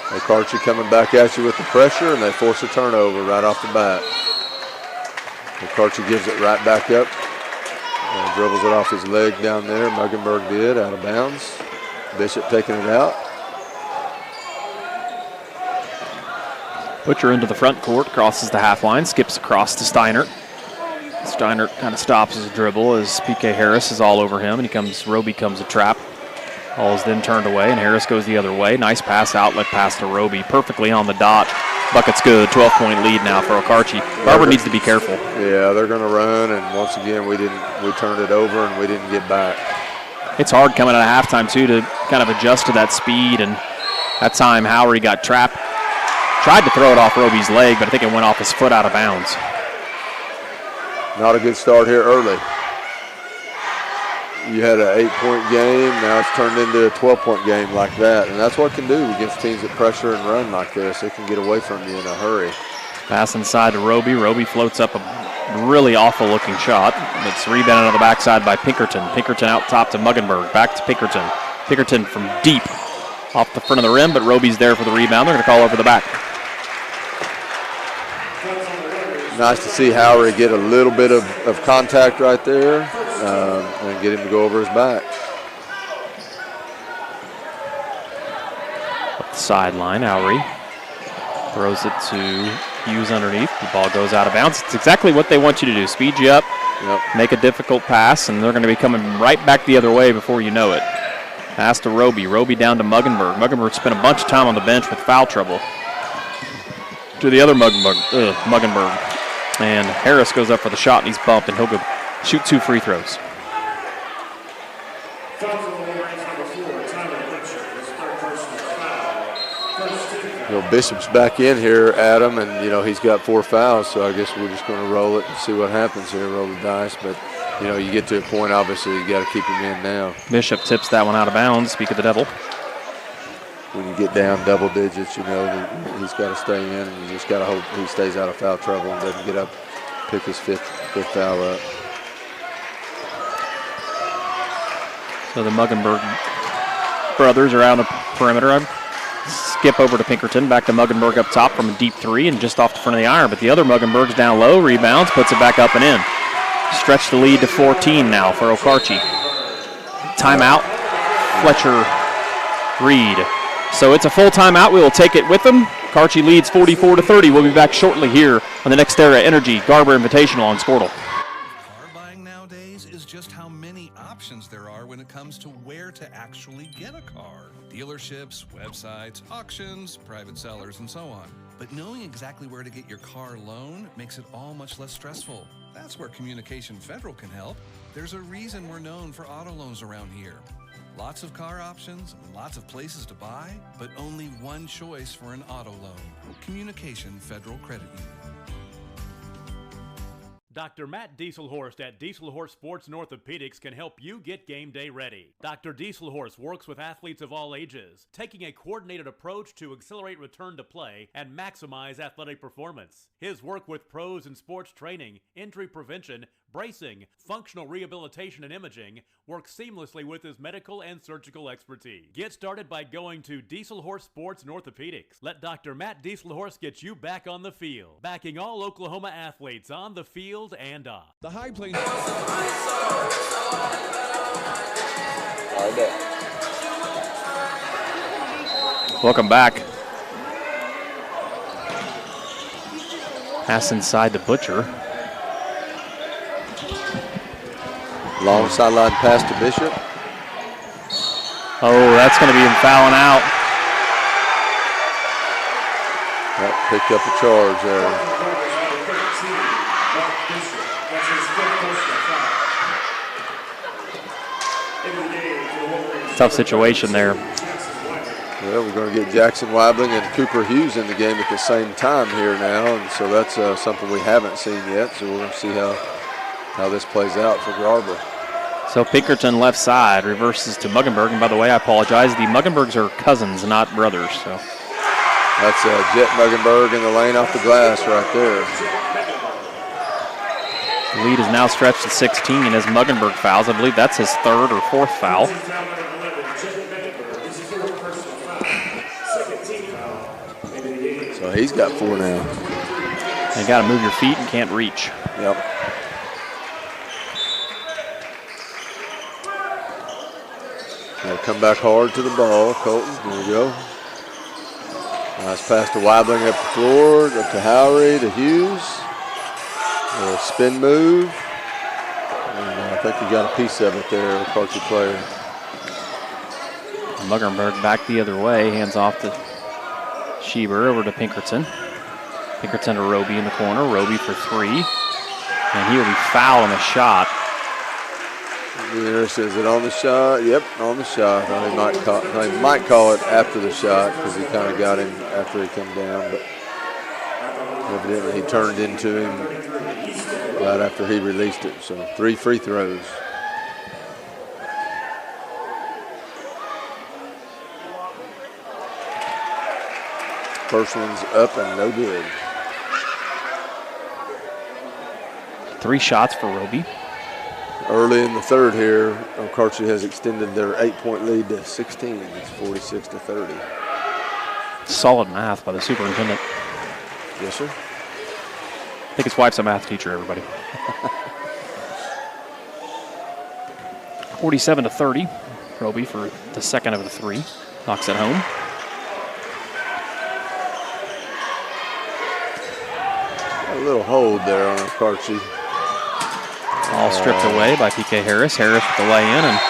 Okarche coming back at you with the pressure, and they force a turnover right off the bat. Okarche gives it right back up. Dribbles it off his leg down there. Muggenberg did, out of bounds. Bishop taking it out. Butcher into the front court, crosses the half line, skips across to Steinert. Steinert kind of stops his dribble as PK Harris is all over him, and Roby comes a trap. Ball is then turned away, and Harris goes the other way. Nice pass, outlet pass to Roby, perfectly on the dot. Bucket's good, 12-point lead now for Okarche. Garber needs to be careful. Yeah, they're going to run, and once again, we turned it over, and we didn't get back. It's hard coming out of halftime, too, to kind of adjust to that speed, and that time Howery got trapped. Tried to throw it off Roby's leg, but I think it went off his foot out of bounds. Not a good start here early. You had an 8-point game, now it's turned into a 12-point game like that, and that's what it can do against teams that pressure and run like this. It can get away from you in a hurry. Pass inside to Roby. Roby floats up a really awful-looking shot. It's rebounded on the backside by Pinkerton. Pinkerton out top to Muggenberg. Back to Pinkerton. Pinkerton from deep off the front of the rim, but Roby's there for the rebound. They're going to call over the back. Nice to see Howery get a little bit of contact right there and get him to go over his back. Up the sideline, Howery throws it to Hughes underneath. The ball goes out of bounds. It's exactly what they want you to do. Speed you up, make a difficult pass, and they're going to be coming right back the other way before you know it. Pass to Roby. Roby down to Muggenberg. Muggenberg spent a bunch of time on the bench with foul trouble. To the other Muggenberg. And Harris goes up for the shot, and he's bumped, and he'll go shoot 2 free throws. Bishop's back in here, Adam, and, he's got 4 fouls, so I guess we're just going to roll it and see what happens here, roll the dice. But, you get to a point, obviously, you got to keep him in now. Bishop tips that one out of bounds, speak of the devil. When you get down double digits, he's got to stay in, and you just got to hope he stays out of foul trouble and doesn't get up, pick his fifth foul up. So the Muggenberg brothers are out on the perimeter. I skip over to Pinkerton, back to Muggenberg up top from a deep 3 and just off the front of the iron. But the other Muggenberg's down low, rebounds, puts it back up and in. Stretch the lead to 14 now for Okarche. Timeout, Fletcher Reed. So it's a full timeout. We will take it with them. Okarche leads 44-30. We'll be back shortly here on the NextEra Energy Garber Invitational on Squirtle. Car buying nowadays is just how many options there are when it comes to where to actually get a car. Dealerships, websites, auctions, private sellers, and so on. But knowing exactly where to get your car loan makes it all much less stressful. That's where Communication Federal can help. There's a reason we're known for auto loans around here. Lots of car options, lots of places to buy, but only one choice for an auto loan. Communication Federal Credit Union. Dr. Matt Dieselhorst at Dieselhorst Sports and Orthopedics can help you get game day ready. Dr. Dieselhorst works with athletes of all ages, taking a coordinated approach to accelerate return to play and maximize athletic performance. His work with pros in sports training, injury prevention, bracing, functional rehabilitation, and imaging works seamlessly with his medical and surgical expertise. Get started by going to Dieselhorst Sports and Orthopedics. Let Dr. Matt Dieselhorst get you back on the field, backing all Oklahoma athletes on the field and off. The High Plains. Welcome back. Pass inside the Butcher. Long sideline pass to Bishop. Oh, that's going to be him fouling out. That picked up a charge there. Tough situation there. Well, we're going to get Jackson Weibling and Cooper Hughes in the game at the same time here now, and so that's something we haven't seen yet. So we're going to see how this plays out for Garber. So Pinkerton left side reverses to Muggenberg, and by the way, I apologize. The Muggenbergs are cousins, not brothers. So that's Jet Muggenberg in the lane off the glass right there. The lead is now stretched to 16 as Muggenberg fouls. I believe that's his third or fourth foul. So he's got 4 now. You got to move your feet and can't reach. Yep. Got to come back hard to the ball. Colton, here we go. Nice pass to Weibling up the floor, up to Howery, to Hughes. A spin move. And I think he got a piece of it there, Okarche player. Muggenberg back the other way, hands off to Schieber over to Pinkerton. Pinkerton to Roby in the corner. Roby for 3. And he will be fouled on the shot. Is it on the shot? Yep, on the shot. They might call it after the shot because he kind of got him after he came down, but evidently he turned into him right after he released it. So 3 free throws. First one's up and no good. 3 shots for Roby. Early in the third here, Okarche has extended their 8-point lead to 16. It's 46-30. Solid math by the superintendent. Yes, sir. I think his wife's a math teacher, everybody. 47-30. Roby for the second of the 3. Knocks it home. A little hold there on Okarche. All stripped away by PK Harris. Harris with the lay-in, and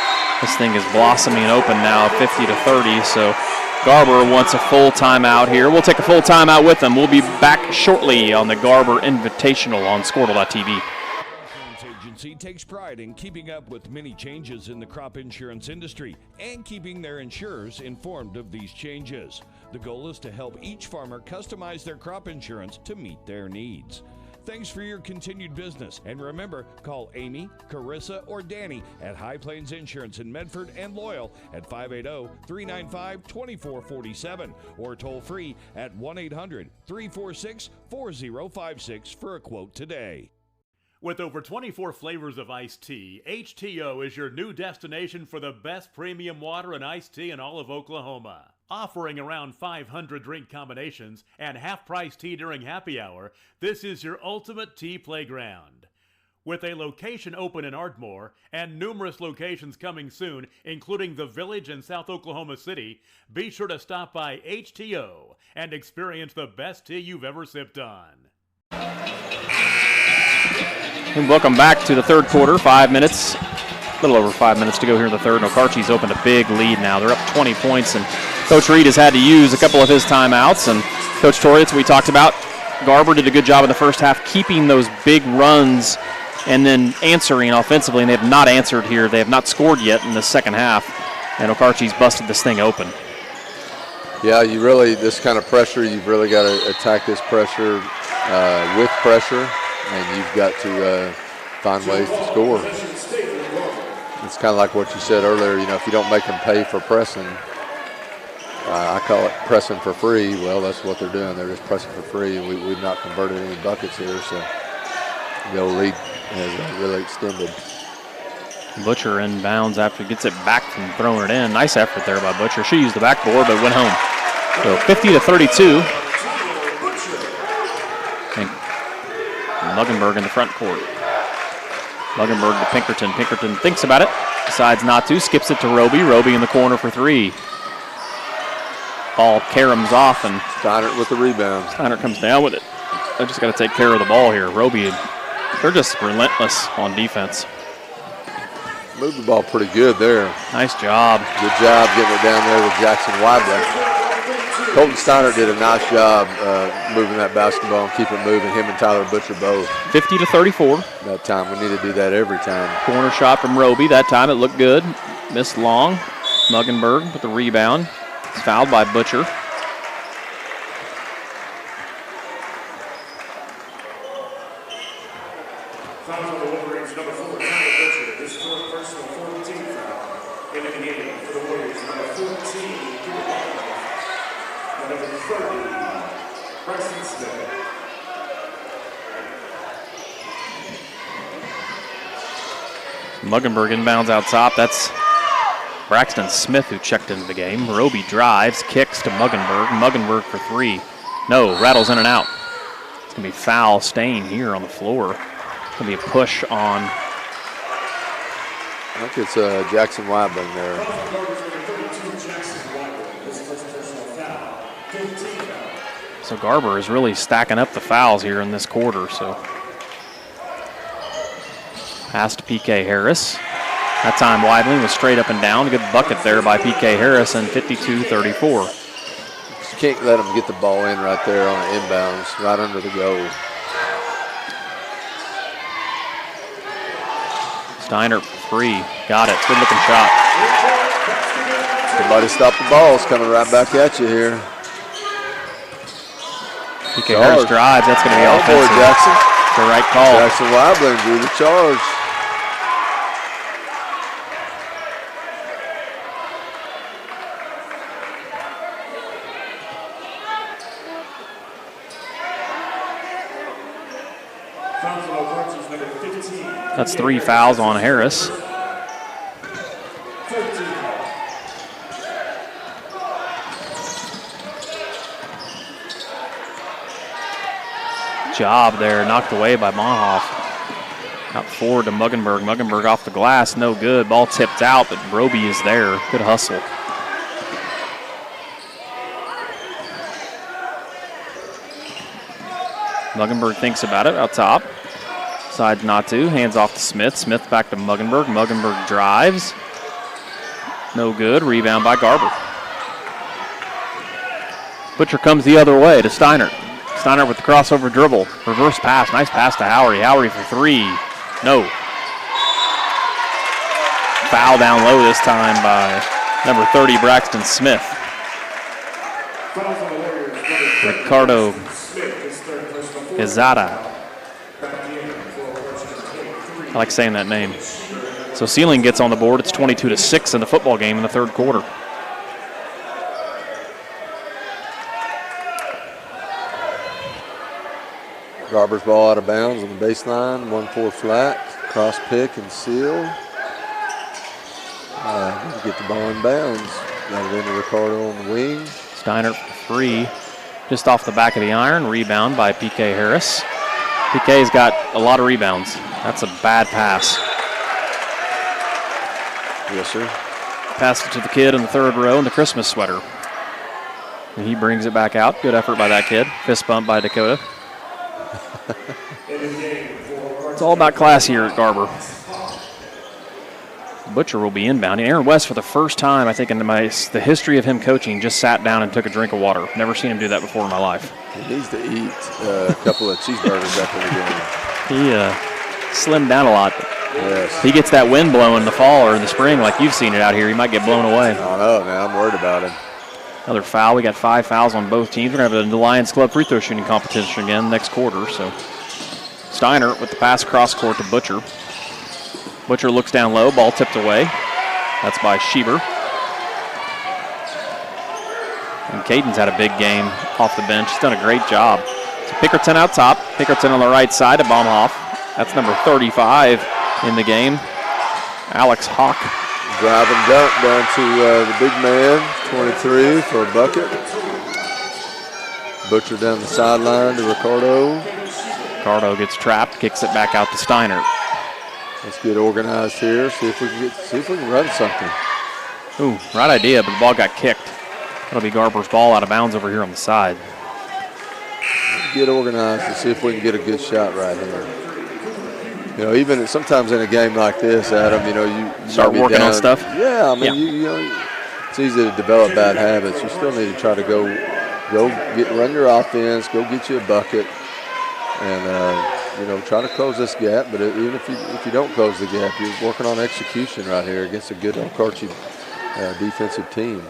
this thing is blossoming open now, 50-30. So Garber wants a full timeout here. We'll take a full timeout with them. We'll be back shortly on the Garber Invitational on Squirtle.tv. Agency takes pride in keeping up with many changes in the crop insurance industry and keeping their insurers informed of these changes. The goal is to help each farmer customize their crop insurance to meet their needs. Thanks for your continued business. And remember, call Amy, Carissa, or Danny at High Plains Insurance in Medford and Loyal at 580-395-2447 or toll free at 1-800-346-4056 for a quote today. With over 24 flavors of iced tea, HTO is your new destination for the best premium water and iced tea in all of Oklahoma. Offering around 500 drink combinations and half-price tea during happy hour, this is your ultimate tea playground. With a location open in Ardmore and numerous locations coming soon, including the Village in South Oklahoma City, be sure to stop by HTO and experience the best tea you've ever sipped on. And welcome back to the third quarter. 5 minutes, a little over 5 minutes to go here in the third. And Okarche's opened a big lead now. They're up 20 points, and Coach Reed has had to use a couple of his timeouts. And Coach Torritz, we talked about, Garber did a good job in the first half keeping those big runs and then answering offensively, and they have not answered here. They have not scored yet in the second half, and Okarche's busted this thing open. Yeah, you really, this kind of pressure, you've really got to attack this pressure with pressure. and you've got to find ways to score. It's kind of like what you said earlier, you know, if you don't make them pay for pressing, I call it pressing for free. Well, that's what they're doing. They're just pressing for free, and we've not converted any buckets here, so the old lead has really extended. Butcher inbounds after he gets it back from throwing it in. Nice effort there by Butcher. She used the backboard, but went home. So 50-32. And Muggenberg in the front court. Muggenberg to Pinkerton. Pinkerton thinks about it, decides not to, skips it to Roby. Roby in the corner for three. Ball caroms off, and Steinert with the rebound. Steinert comes down with it. They just got to take care of the ball here. Roby, they're just relentless on defense. Moved the ball pretty good there. Nice job. Good job getting it down there with Jackson Weibling. Colton Steinert did a nice job moving that basketball and keep it moving. Him and Tyler Butcher both. 50-34. That time. We need to do that every time. Corner shot from Roby. That time it looked good. Missed long. Muggenberg with the rebound. It's fouled by Butcher. Foul on the Wolverines, number 4, Tyler Butcher. This is fourth personal 14 foul. In the game for the Warriors, number 14, and number 30, Bryson Smith. Muggenberg inbounds out top. That's Braxton Smith who checked into the game. Roby drives, kicks to Muggenberg. Muggenberg for three. No, rattles in and out. It's going to be foul staying here on the floor. It's going to be a push on. I think it's Jackson Weibling there. So Garber is really stacking up the fouls here in this quarter. So pass to PK Harris. That time Weibling was straight up and down. A good bucket there by PK Harris, and 52-34. Just can't let them get the ball in right there on the inbounds, right under the goal. Steiner free. Got it. Good looking shot. Somebody stop the ball. It's coming right back at you here. PK Harris drives. That's going to be offensive. Boy, Jackson. It's the right call. Jackson Weibling drew the charge. That's 3 fouls on Harris. Job there, knocked away by Monhoff. Out forward to Muggenberg. Muggenberg off the glass, no good. Ball tipped out, but Roby is there. Good hustle. Muggenberg thinks about it out top. Decides not to. Hands off to Smith. Smith back to Muggenberg. Muggenberg drives. No good. Rebound by Garber. Butcher comes the other way to Steinert. Steinert with the crossover dribble. Reverse pass. Nice pass to Howery. Howery for three. No. Foul down low this time by number 30, Braxton Smith. Ricardo Izada. I like saying that name. So Sealing gets on the board. It's 22-6 in the football game in the third quarter. Garber's ball out of bounds on the baseline. 1-4 flat. Cross pick and seal. Get the ball in bounds. Got it into Ricardo on the wing. Steiner for three. Just off the back of the iron. Rebound by PK Harris. PK's got a lot of rebounds. That's a bad pass. Yes, sir. Passed it to the kid in the third row in the Christmas sweater. And he brings it back out. Good effort by that kid. Fist bump by Dakota. It's all about class here at Garber. Butcher will be inbounding. Aaron West, for the first time, I think, in the history of him coaching, just sat down and took a drink of water. Never seen him do that before in my life. He needs to eat a couple of cheeseburgers after the game. He slimmed down a lot. Yes. He gets that wind blowing in the fall or in the spring like you've seen it out here. He might get blown away. I don't know, man. I'm worried about him. Another foul. We got 5 fouls on both teams. We're going to have the Lions Club free throw shooting competition again next quarter. So Steiner with the pass cross court to Butcher. Butcher looks down low, ball tipped away. That's by Schieber. And Caden's had a big game off the bench. He's done a great job. So Pickerton out top. Pickerton on the right side to Baumhoff. That's number 35 in the game. Alex Hawk. Drive and dunk down to the big man, 23 for a bucket. Butcher down the sideline to Ricardo. Ricardo gets trapped, kicks it back out to Steiner. Let's get organized here. See if we can run something. Ooh, right idea, but the ball got kicked. That'll be Garber's ball out of bounds over here on the side. Let's get organized and see if we can get a good shot right here. You know, even sometimes in a game like this, Adam, you know, you start working on stuff. Yeah, I mean, you know, it's easy to develop bad habits. You still need to try to run your offense, go get you a bucket, and you know, try to close this gap. But even if you don't close the gap, you're working on execution right here against a good Okarche defensive team.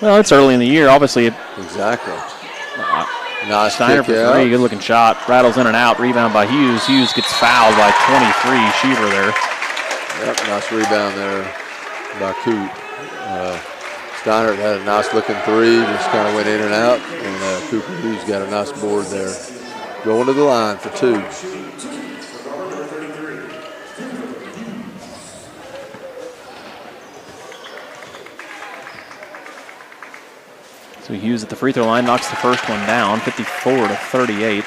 Well, it's early in the year, obviously. Exactly. Nice Steiner for kick three, good looking shot. Rattles in and out, rebound by Hughes. Hughes gets fouled by 23, Schieber there. Yep, nice rebound there by Coop. Steiner had a nice looking three, just kind of went in and out, and Cooper Hughes got a nice board there. Going to the line for two. So Hughes at the free throw line knocks the first one down, 54-38.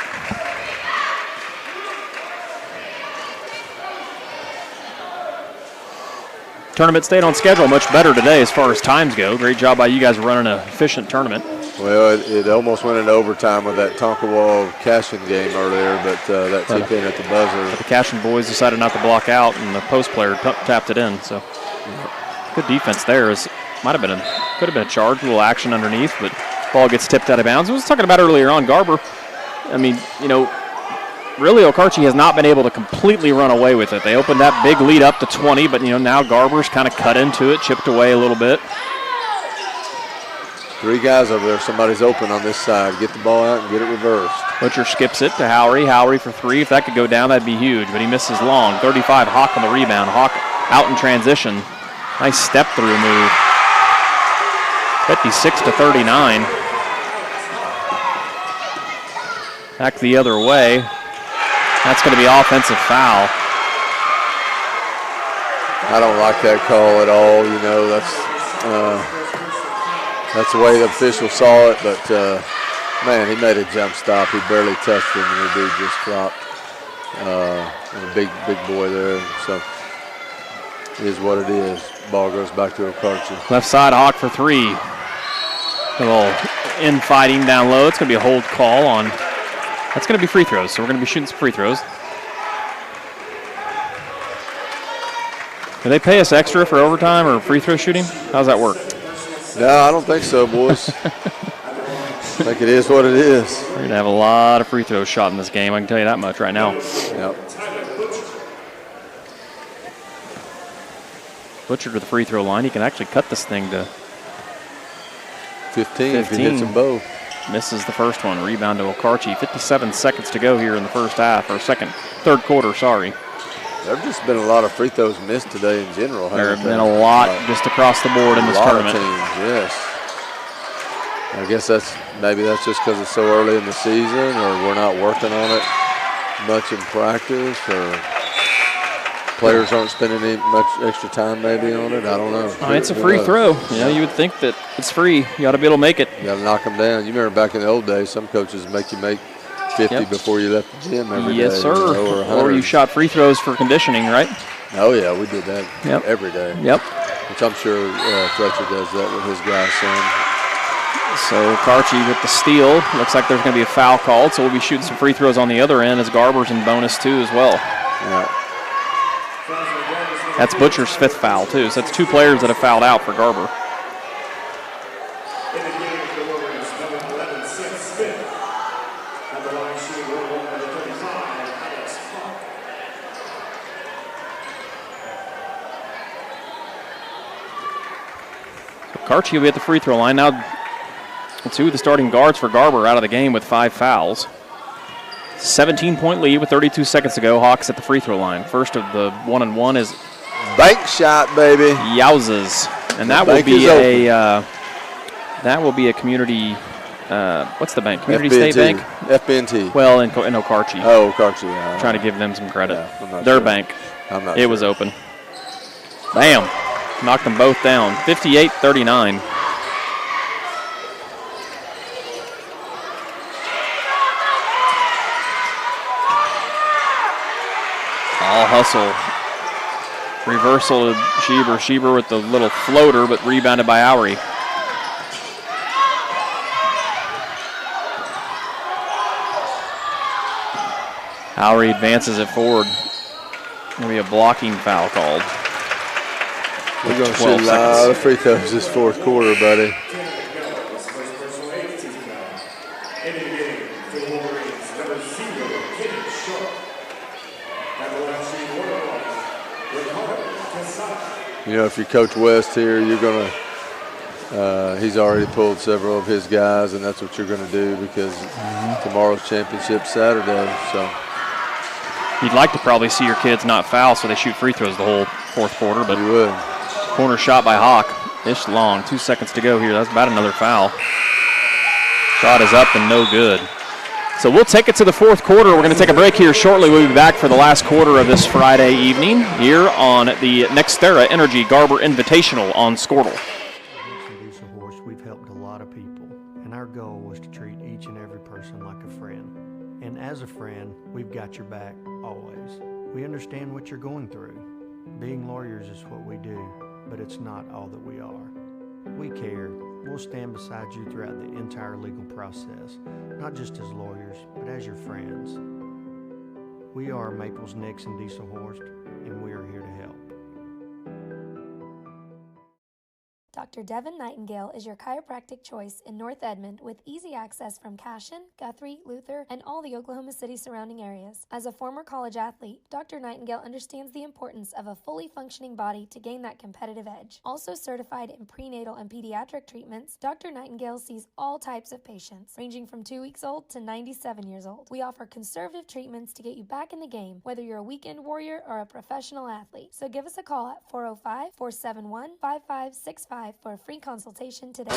Tournament stayed on schedule much better today as far as times go. Great job by you guys running an efficient tournament. Well, it almost went into overtime with that Tonkawa Cashin game earlier, but that tipped in at the buzzer. But the Cashin boys decided not to block out, and the post player tapped it in. So good defense there. Could have been a charge, a little action underneath, but ball gets tipped out of bounds. I was talking about earlier on, Garber. I mean, you know, really Okarche has not been able to completely run away with it. They opened that big lead up to 20, but you know now Garber's kind of cut into it, chipped away a little bit. Three guys over there. Somebody's open on this side. Get the ball out and get it reversed. Butcher skips it to Howery. Howery for three. If that could go down, that'd be huge, but he misses long. 35, Hawk on the rebound. Hawk out in transition. Nice step through move. 56-39. Back the other way. That's going to be offensive foul. I don't like that call at all. You know, that's the way the official saw it. But man, he made a jump stop. He barely touched him, and the dude just dropped. And a big boy there. So it is what it is. Ball goes back to Okarche. Left side, Hawk for three. A little infighting down low. It's going to be a hold call on. That's going to be free throws, so we're going to be shooting some free throws. Do they pay us extra for overtime or free throw shooting? How's that work? No, I don't think so, boys. I think it is what it is. We're going to have a lot of free throws shot in this game. I can tell you that much right now. Yep. Butcher to the free throw line. He can actually cut this thing to 15 if he hits them both. Misses the first one. Rebound to Okarche. 57 seconds to go here in the first half, or third quarter, sorry. There have just been a lot of free throws missed today in general. There have been a lot just across the board in this tournament. A lot of teams, yes. I guess maybe that's just because it's so early in the season, or we're not working on it much in practice, or players aren't spending much extra time maybe on it. I don't know. It's a free throw. You know, you would think that it's free. You got to be able to make it. You got to knock them down. You remember back in the old days, some coaches make you make 50 before you left the gym every day. Yes, sir. You know, or you shot free throws for conditioning, right? Oh, yeah, we did that every day. Yep. Which I'm sure Fletcher does that with his guys, son. So Okarche with the steal. Looks like there's going to be a foul called, so we'll be shooting some free throws on the other end as Garber's in bonus too as well. Yeah. That's Butcher's fifth foul too, so that's two players that have fouled out for Garber. Okarche will be at the free throw line. Now two of the starting guards for Garber out of the game with 5 fouls. 17-point lead with 32 seconds to go. Hawks at the free throw line. First of the 1-and-1 is bank shot, baby. Yowzas, and that will be a community. What's the bank? Community FB&T. State Bank. FB&T. Well, in Okarche. Oh, Okarche. Yeah. Trying to give them some credit. Yeah, Their sure. bank. I'm not it sure. was open. Bam! Knocked them both down. 58-39. All hustle. Reversal to Schieber. Schieber with the little floater, but rebounded by Owery. Owery advances it forward. Going to be a blocking foul called. We're going to shoot a lot of free throws this fourth quarter, buddy. You know, if you're Coach West here, you're going to, he's already pulled several of his guys, and that's what you're going to do because tomorrow's championship Saturday. So you'd like to probably see your kids not foul so they shoot free throws the whole fourth quarter, but you would. Corner shot by Hawk. Ish long. 2 seconds to go here. That's about another foul. Shot is up and no good. So we'll take it to the fourth quarter. We're going to take a break here shortly. We'll be back for the last quarter of this Friday evening here on the NextEra Energy Garber Invitational on Squirtle. Diesel Horse, we've helped a lot of people, and our goal was to treat each and every person like a friend. And as a friend, we've got your back always. We understand what you're going through. Being lawyers is what we do, but it's not all that we are. We care. We'll stand beside you throughout the entire legal process, not just as lawyers, but as your friends. We are Maples, Nix, and Diesel Horst, and we are here to help. Dr. Devin Nightingale is your chiropractic choice in North Edmond with easy access from Cashion, Guthrie, Luther, and all the Oklahoma City surrounding areas. As a former college athlete, Dr. Nightingale understands the importance of a fully functioning body to gain that competitive edge. Also certified in prenatal and pediatric treatments, Dr. Nightingale sees all types of patients, ranging from 2 weeks old to 97 years old. We offer conservative treatments to get you back in the game, whether you're a weekend warrior or a professional athlete. So give us a call at 405-471-5565 for a free consultation today.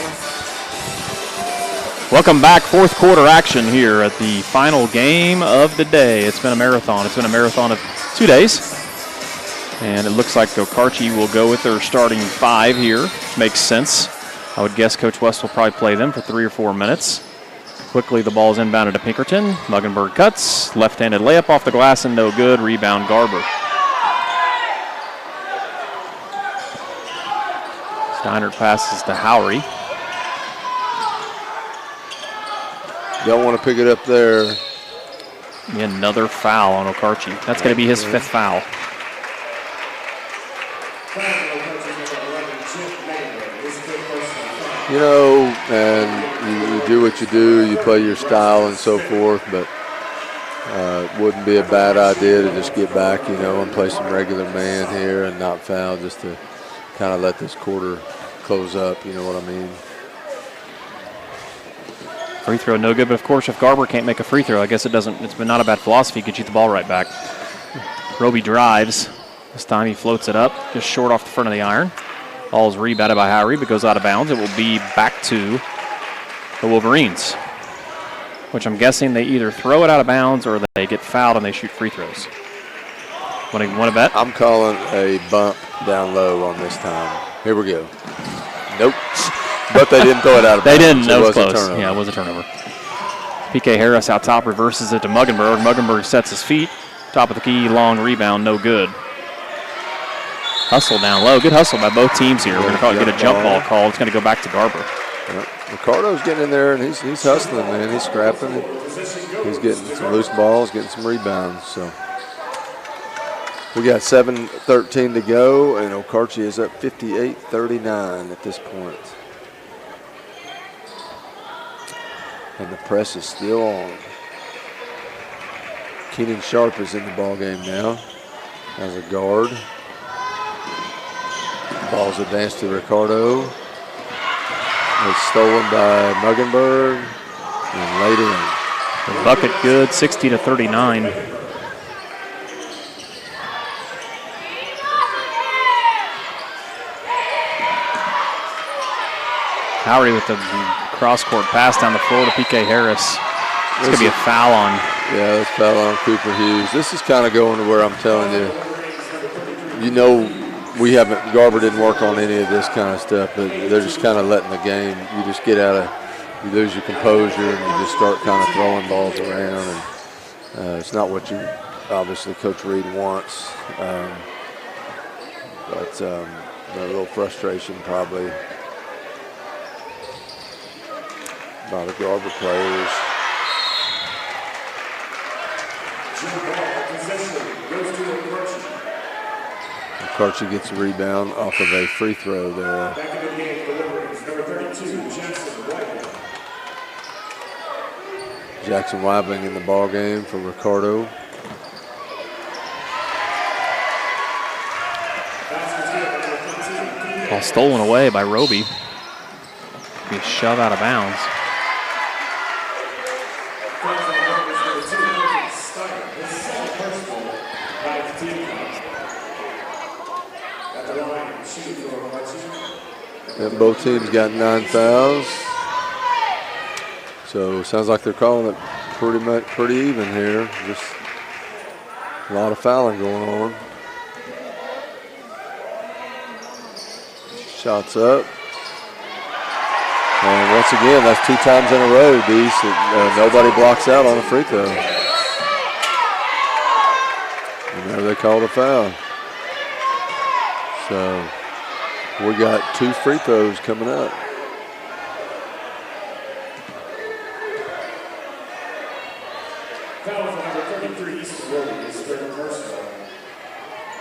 Welcome back. Fourth quarter action here at the final game of the day. It's been a marathon. It's been a marathon of 2 days. And it looks like Okarche will go with their starting five here, which makes sense. I would guess Coach West will probably play them for 3 or 4 minutes. Quickly, the ball is inbounded to Pinkerton. Muggenberg cuts. Left-handed layup off the glass and no good. Rebound, Garber. Steinert passes to Howery. Don't want to pick it up there. Another foul on Okarche. That's going to be his 5th foul. You know, and you do what you do, you play your style and so forth, but it wouldn't be a bad idea to just get back, you know, and play some regular man here and not foul just to kind of let this quarter close up, you know what I mean? Free throw no good, but of course if Garber can't make a free throw, I guess it's been not a bad philosophy, get you the ball right back. Roby drives. This time he floats it up, just short off the front of the iron. Ball is rebounded by Howery, but goes out of bounds. It will be back to the Wolverines, which I'm guessing they either throw it out of bounds or they get fouled and they shoot free throws. Want to bet? I'm calling a bump down low on this time. Here we go. Nope. But they didn't throw it out of bounds. They didn't. That was a close. turnover. Yeah, it was a turnover. PK Harris out top reverses it to Muggenberg. Muggenberg sets his feet. Top of the key, long rebound, no good. Hustle down low. Good hustle by both teams here. We're going to get a jump ball call. It's going to go back to Garber. Ricardo's getting in there, and he's hustling, man. He's scrapping. He's getting some loose balls, getting some rebounds. So we got 7:13 to go, and Okarche is up 58-39 at this point. And the press is still on. Keenan Sharp is in the ball game now as a guard. Ball's advanced to Ricardo. It's stolen by Muggenberg and laid in. The bucket good, 60-39. Howry with the cross-court pass down the floor to P.K. Harris. It's going to be a foul on. Yeah, that's foul on Cooper Hughes. This is kind of going to where I'm telling you, Garber didn't work on any of this kind of stuff, but they're just kind of letting the game, you just get you lose your composure and you just start kind of throwing balls around. And it's not what obviously Coach Reed wants. But a little frustration probably by the Garber players. Okarche gets a rebound off of a free throw there. Back in the game for Liberties, number 32, Jackson White. Jackson Weibling in the ball game for Ricardo. Ball stolen away by Roby. Be shoved out of bounds. And both teams got 9 fouls. So it sounds like they're calling it pretty even here. Just a lot of fouling going on. Shots up. And once again, that's 2 times in a row, Deese. Nobody blocks out on a free throw. And there they called a foul. So we got 2 free throws coming up. Foul for number 33, Easton Williams, third personal.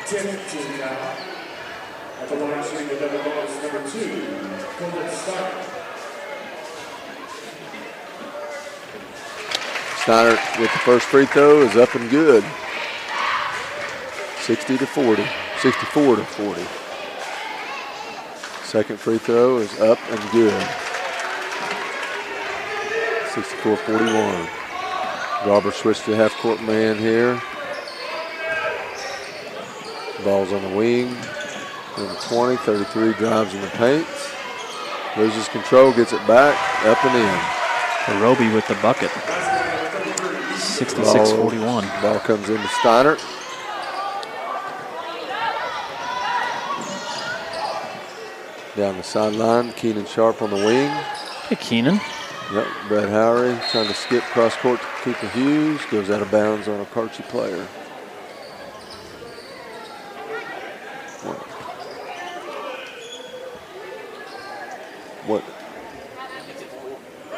10th team foul. At the line shooting the double bonus, number 2, Colton Steiner. Steiner with the first free throw is up and good. 64-40. Second free throw is up and good. 64-41. Garber switched to half-court man here. Ball's on the wing. Number 20, 33 drives in the paint. Loses control, gets it back, up and in. Roby with the bucket. 66-41. Ball comes into Steiner. Down the sideline, Keenan Sharp on the wing. Hey, Keenan. Yep, Brett Howry trying to skip cross court to Cooper Hughes. Goes out of bounds on a Okarche player. What?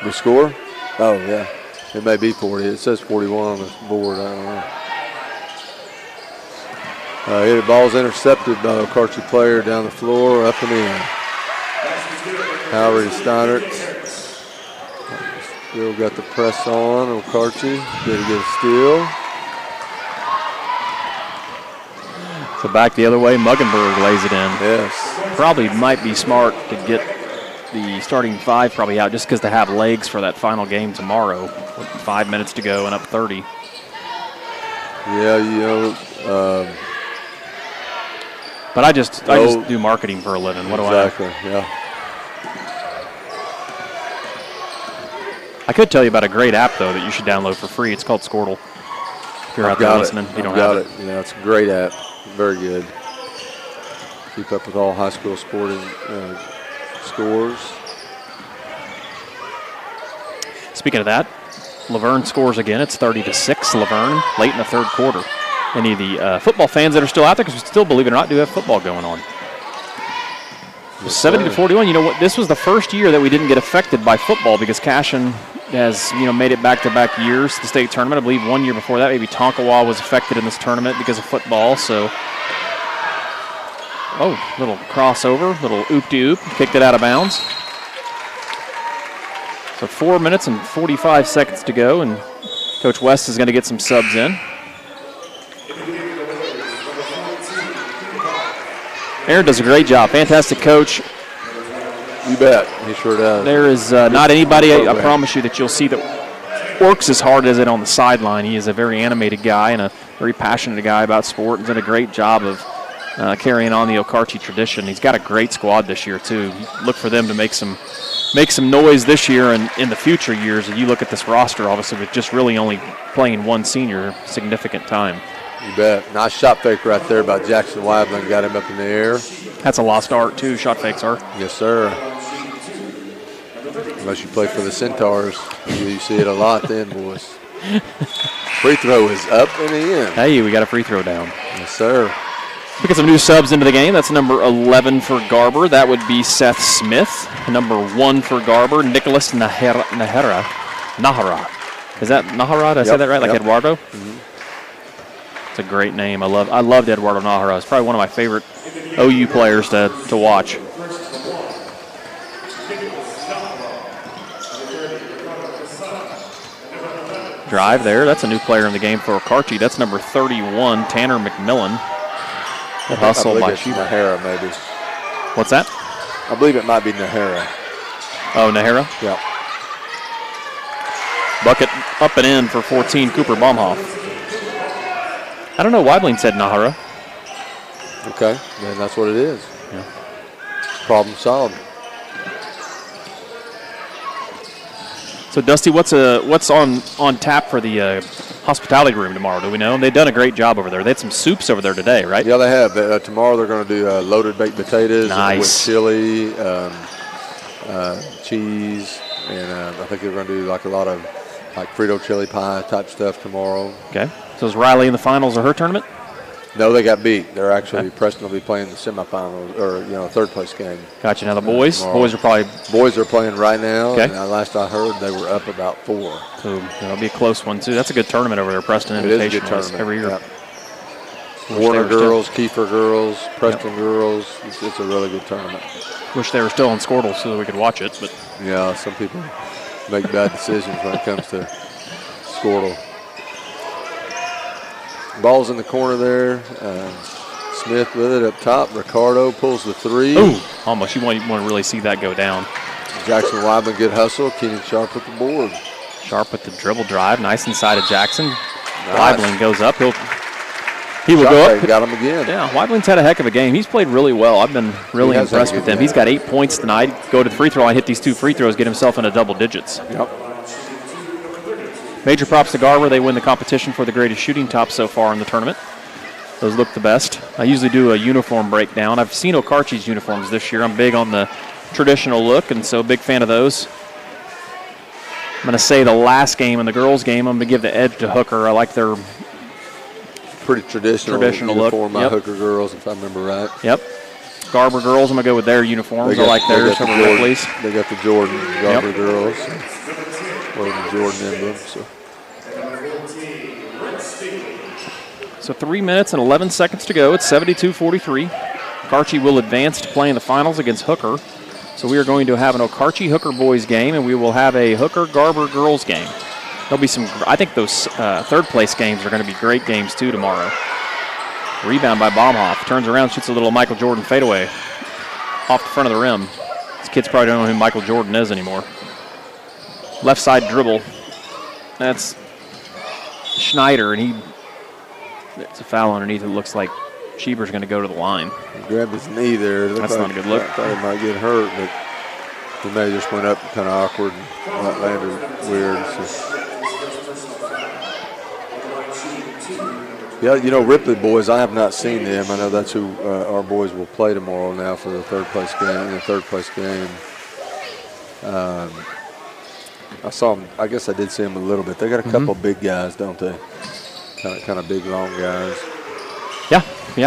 The score? Oh, yeah. It may be 40. It says 41 on the board. I don't know. The ball's intercepted by the Okarche player down the floor, up and in. Howard to Steiner. Still got the press on. Okarche did get a steal. So back the other way, Muggenberg lays it in. Yes. Probably might be smart to get the starting 5 probably out just because they have legs for that final game tomorrow with 5 minutes to go and up 30. Yeah, but I just do marketing for a living. What exactly, do I? Yeah. I could tell you about a great app though that you should download for free. It's called Squirtle. If you're out there listening, you don't have it. Yeah, it's a great app. Very good. Keep up with all high school sporting scores. Speaking of that, Laverne scores again. It's 30-6. Laverne late in the third quarter. Any of the football fans that are still out there, because we still, believe it or not, do have football going on. 70-41. You know what? This was the first year that we didn't get affected by football because Cashin has made it back-to-back years to the state tournament. I believe 1 year before that, maybe Tonkawa was affected in this tournament because of football. So, little crossover, little oop-de-oop, kicked it out of bounds. So 4 minutes and 45 seconds to go, and Coach West is going to get some subs in. Aaron does a great job. Fantastic coach. You bet. He sure does. There is not anybody, I promise you, that you'll see that works as hard as it on the sideline. He is a very animated guy and a very passionate guy about sport, and done a great job of carrying on the Okarche tradition. He's got a great squad this year too. Look for them to make some noise this year and in the future years. And you look at this roster, obviously, with just really only playing one senior, significant time. You bet. Nice shot fake right there by Jackson Weibling. Got him up in the air. That's a lost art too, shot fakes are. Yes, sir. Unless you play for the Centaurs, you see it a lot then, boys. Free throw is up and in. Hey, we got a free throw down. Yes, sir. Picking some new subs into the game. That's number 11 for Garber. That would be Seth Smith. Number 1 for Garber, Nicholas Nahara. Is that Nahara? Did I say that right? Like Eduardo? Mm-hmm. It's a great name. I loved Eduardo Nahara. It's probably one of my favorite OU players to watch. Drive there. That's a new player in the game for Okarche. That's number 31, Tanner McMillan. The hustle by Sheba. Nahara, maybe. What's that? I believe it might be Nahara. Oh, Nahara? Yeah. Bucket up and in for 14, Cooper Baumhoff. I don't know. Weibling said Nahara. Okay, then that's what it is. Yeah. Problem solved. So, Dusty, what's on tap for the hospitality room tomorrow? Do we know? They've done a great job over there. They had some soups over there today, right? Yeah, they have. Tomorrow they're going to do loaded baked potatoes with chili, cheese, and I think they're going to do like a lot of like Frito chili pie type stuff tomorrow. Okay. So is Riley in the finals of her tournament? No, they got beat. They're actually Preston will be playing the semifinals or third place game. Gotcha. Now the boys boys are playing right now. Okay. And last I heard they were up about 4. So that'll be a close one too. That's a good tournament over there, Preston Invitational. It is a good tournament every year. Yep. Warner girls, Kiefer girls, Preston girls. It's a really good tournament. Wish they were still on Squirtle so that we could watch it, but yeah, some people make bad decisions when it comes to Squirtle. Ball's in the corner there. Smith with it up top. Ricardo pulls the 3. Ooh, almost. You want to really see that go down. Jackson Weibling, good hustle. Keenan Sharp with the board. Sharp with the dribble drive. Nice inside of Jackson. Nice. Weibling goes up. He will go up. Got him again. Yeah, Weibling's had a heck of a game. He's played really well. I've been really impressed with him. He's got 8 points tonight. Go to the free throw line, hit these 2 free throws, get himself into double digits. Yep. Major props to Garber. They win the competition for the greatest shooting top so far in the tournament. Those look the best. I usually do a uniform breakdown. I've seen Okarche's uniforms this year. I'm big on the traditional look, and so big fan of those. I'm going to say the last game and the girls' game, I'm going to give the edge to Hooker. I like their pretty traditional uniform look. By Hooker girls, if I remember right. Yep. Garber girls, I'm going to go with their uniforms. I like theirs over Ripley's. They got the Jordan Garber girls. Wearing the Jordan emblem. So 3 minutes and 11 seconds to go. It's 72-43. Okarche will advance to play in the finals against Hooker. So we are going to have an Okarche Hooker boys game, and we will have a Hooker Garber girls game. There'll be some. I think those third place games are going to be great games too tomorrow. Rebound by Baumhoff. Turns around, shoots a little Michael Jordan fadeaway off the front of the rim. These kids probably don't know who Michael Jordan is anymore. Left side dribble. That's Schneider, and it's a foul underneath. It looks like Schieber's going to go to the line. He grabbed his knee there. That's not a good look. I thought he might get hurt, but he may have just went up kind of awkward and landed weird. So. Yeah, Ripley boys, I have not seen them. I know that's who our boys will play tomorrow now for the third place game. I saw them. I guess I did see them a little bit. They got a couple big guys, don't they? Kind of big, long guys. Yeah.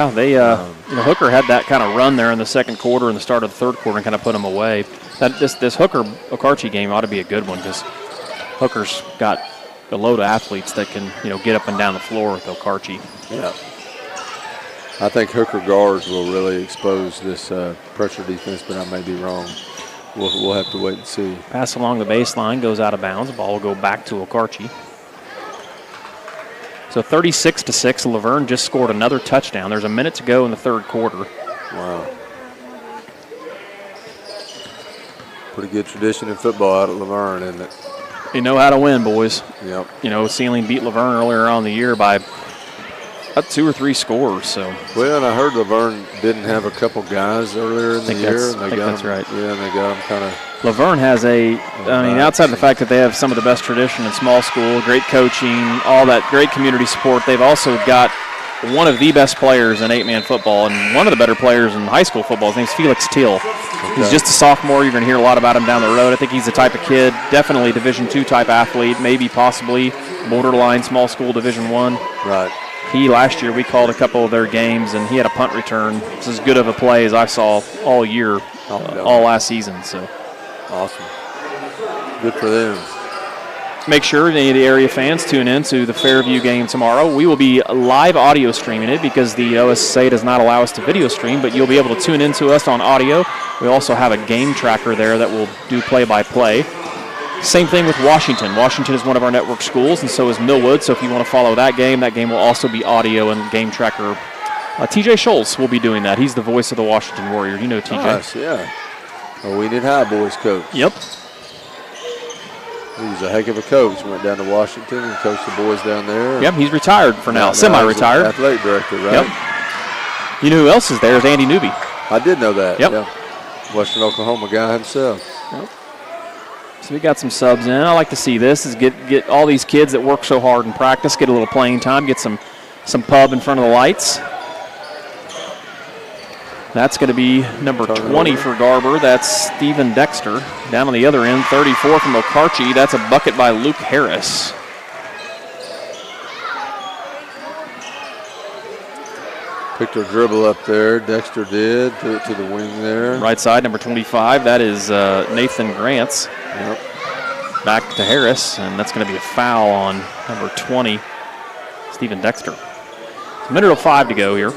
They Hooker had that kind of run there in the second quarter and the start of the third quarter and kind of put them away. This Hooker Okarche game ought to be a good one because Hooker's got a load of athletes that can get up and down the floor with Okarche. Yeah. I think Hooker guards will really expose this pressure defense, but I may be wrong. We'll have to wait and see. Pass along the baseline, goes out of bounds. The ball will go back to Okarche. So 36-6, Laverne just scored another touchdown. There's a minute to go in the third quarter. Wow. Pretty good tradition in football out at Laverne, isn't it? You know how to win, boys. Yep. You know, Sealing beat Laverne earlier on in the year by about 2 or 3 scores. So. Well, and I heard Laverne didn't have a couple guys earlier in the year. I think that's right. Yeah, and they got them kind of. Laverne has outside of the fact that they have some of the best tradition in small school, great coaching, all that great community support, they've also got one of the best players in 8-man football and one of the better players in high school football. His name's Felix Teal. Okay. He's just a sophomore. You're going to hear a lot about him down the road. I think he's the type of kid, definitely Division II type athlete, maybe possibly borderline small school Division I. Right. He, last year, we called a couple of their games, and he had a punt return. It's as good of a play as I saw all year, all last season. So. Awesome. Good for them. Make sure any of the area fans tune in to the Fairview game tomorrow. We will be live audio streaming it because the OSSA does not allow us to video stream, but you'll be able to tune in to us on audio. We also have a game tracker there that will do play-by-play. Same thing with Washington. Washington is one of our network schools, and so is Millwood. So if you want to follow that game will also be audio and game tracker. TJ Scholes will be doing that. He's the voice of the Washington Warriors. You know TJ. Nice, yeah. A Weeded High boys coach. Yep. He was a heck of a coach. Went down to Washington and coached the boys down there. Yep, he's retired for now, semi-retired. Athletic director, right? Yep. You know who else is there is Andy Newby. I did know that. Yep. Yeah. Western Oklahoma guy himself. Yep. So we got some subs in. I like to see this is get all these kids that work so hard in practice, get a little playing time, get some pub in front of the lights. That's going to be number 20 for Garber. That's Steven Dexter. Down on the other end, 34 from Okarche. That's a bucket by Luke Harris. Picked her dribble up there. Dexter did. Threw it to the wing there. Right side, number 25. That is Nathan Grants. Yep. Back to Harris, and that's going to be a foul on number 20, Steven Dexter. A minute 05 to go here.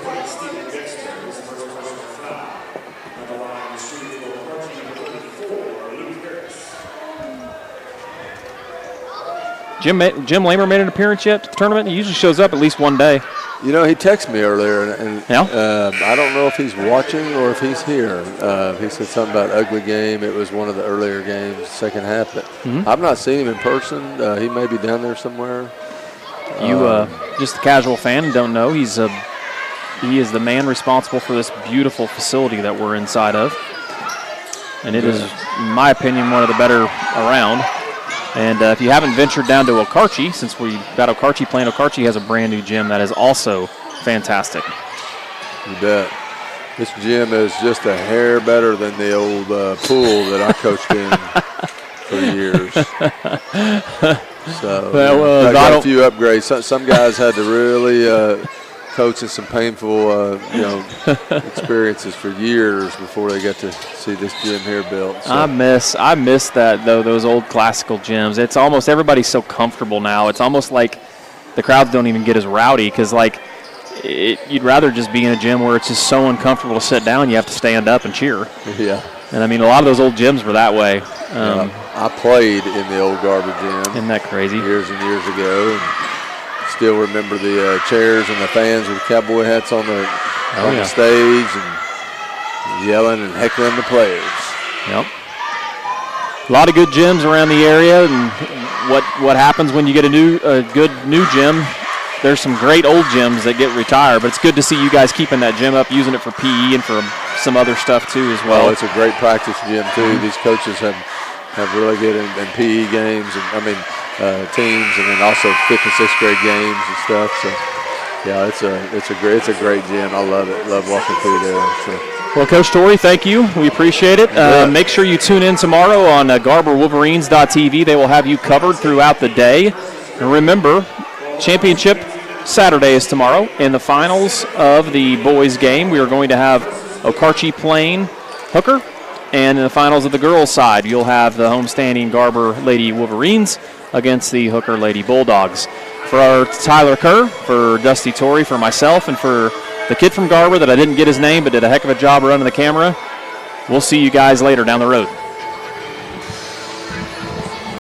Jim Lamer made an appearance yet at the tournament? He usually shows up at least one day. You know, he texted me earlier, and I don't know if he's watching or if he's here. He said something about ugly game. It was one of the earlier games, second half. But I've not seen him in person. He may be down there somewhere. You, just a casual fan and don't know, he is the man responsible for this beautiful facility that we're inside of. And it is, in my opinion, one of the better around. And if you haven't ventured down to Okarche, since we got Okarche playing, Okarche has a brand new gym that is also fantastic. You bet. This gym is just a hair better than the old pool that I coached in for years. So I got a few upgrades. Some guys had to really coach in some painful experiences for years before they got to see this gym here built. So. I miss that though, those old classical gyms. It's almost everybody's so comfortable now. It's almost like the crowds don't even get as rowdy because you'd rather just be in a gym where it's just so uncomfortable to sit down you have to stand up and cheer. Yeah. And I mean a lot of those old gyms were that way. I played in the old Garber gym. Isn't that crazy? Years and years ago. And still remember the chairs and the fans with cowboy hats on the stage and yelling and heckling the players. Yep. A lot of good gyms around the area, and what happens when you get a good new gym? There's some great old gyms that get retired, but it's good to see you guys keeping that gym up, using it for PE and for some other stuff too as well. Oh, it's a great practice gym too. These coaches have really good in PE games and teams, and then also 5th and 6th grade games and stuff. So yeah, it's a great gym. I love it. Love walking through there. So. Well, Coach Torrey, thank you. We appreciate it. Make sure you tune in tomorrow on GarberWolverines.tv. They will have you covered throughout the day. And remember, championship Saturday is tomorrow. In the finals of the boys' game, we are going to have Okarche playing Hooker. And in the finals of the girls' side, you'll have the homestanding Garber Lady Wolverines against the Hooker Lady Bulldogs. For Tyler Kerr, for Dusty Torrey, for myself, and for the kid from Garber that I didn't get his name but did a heck of a job running the camera, we'll see you guys later down the road.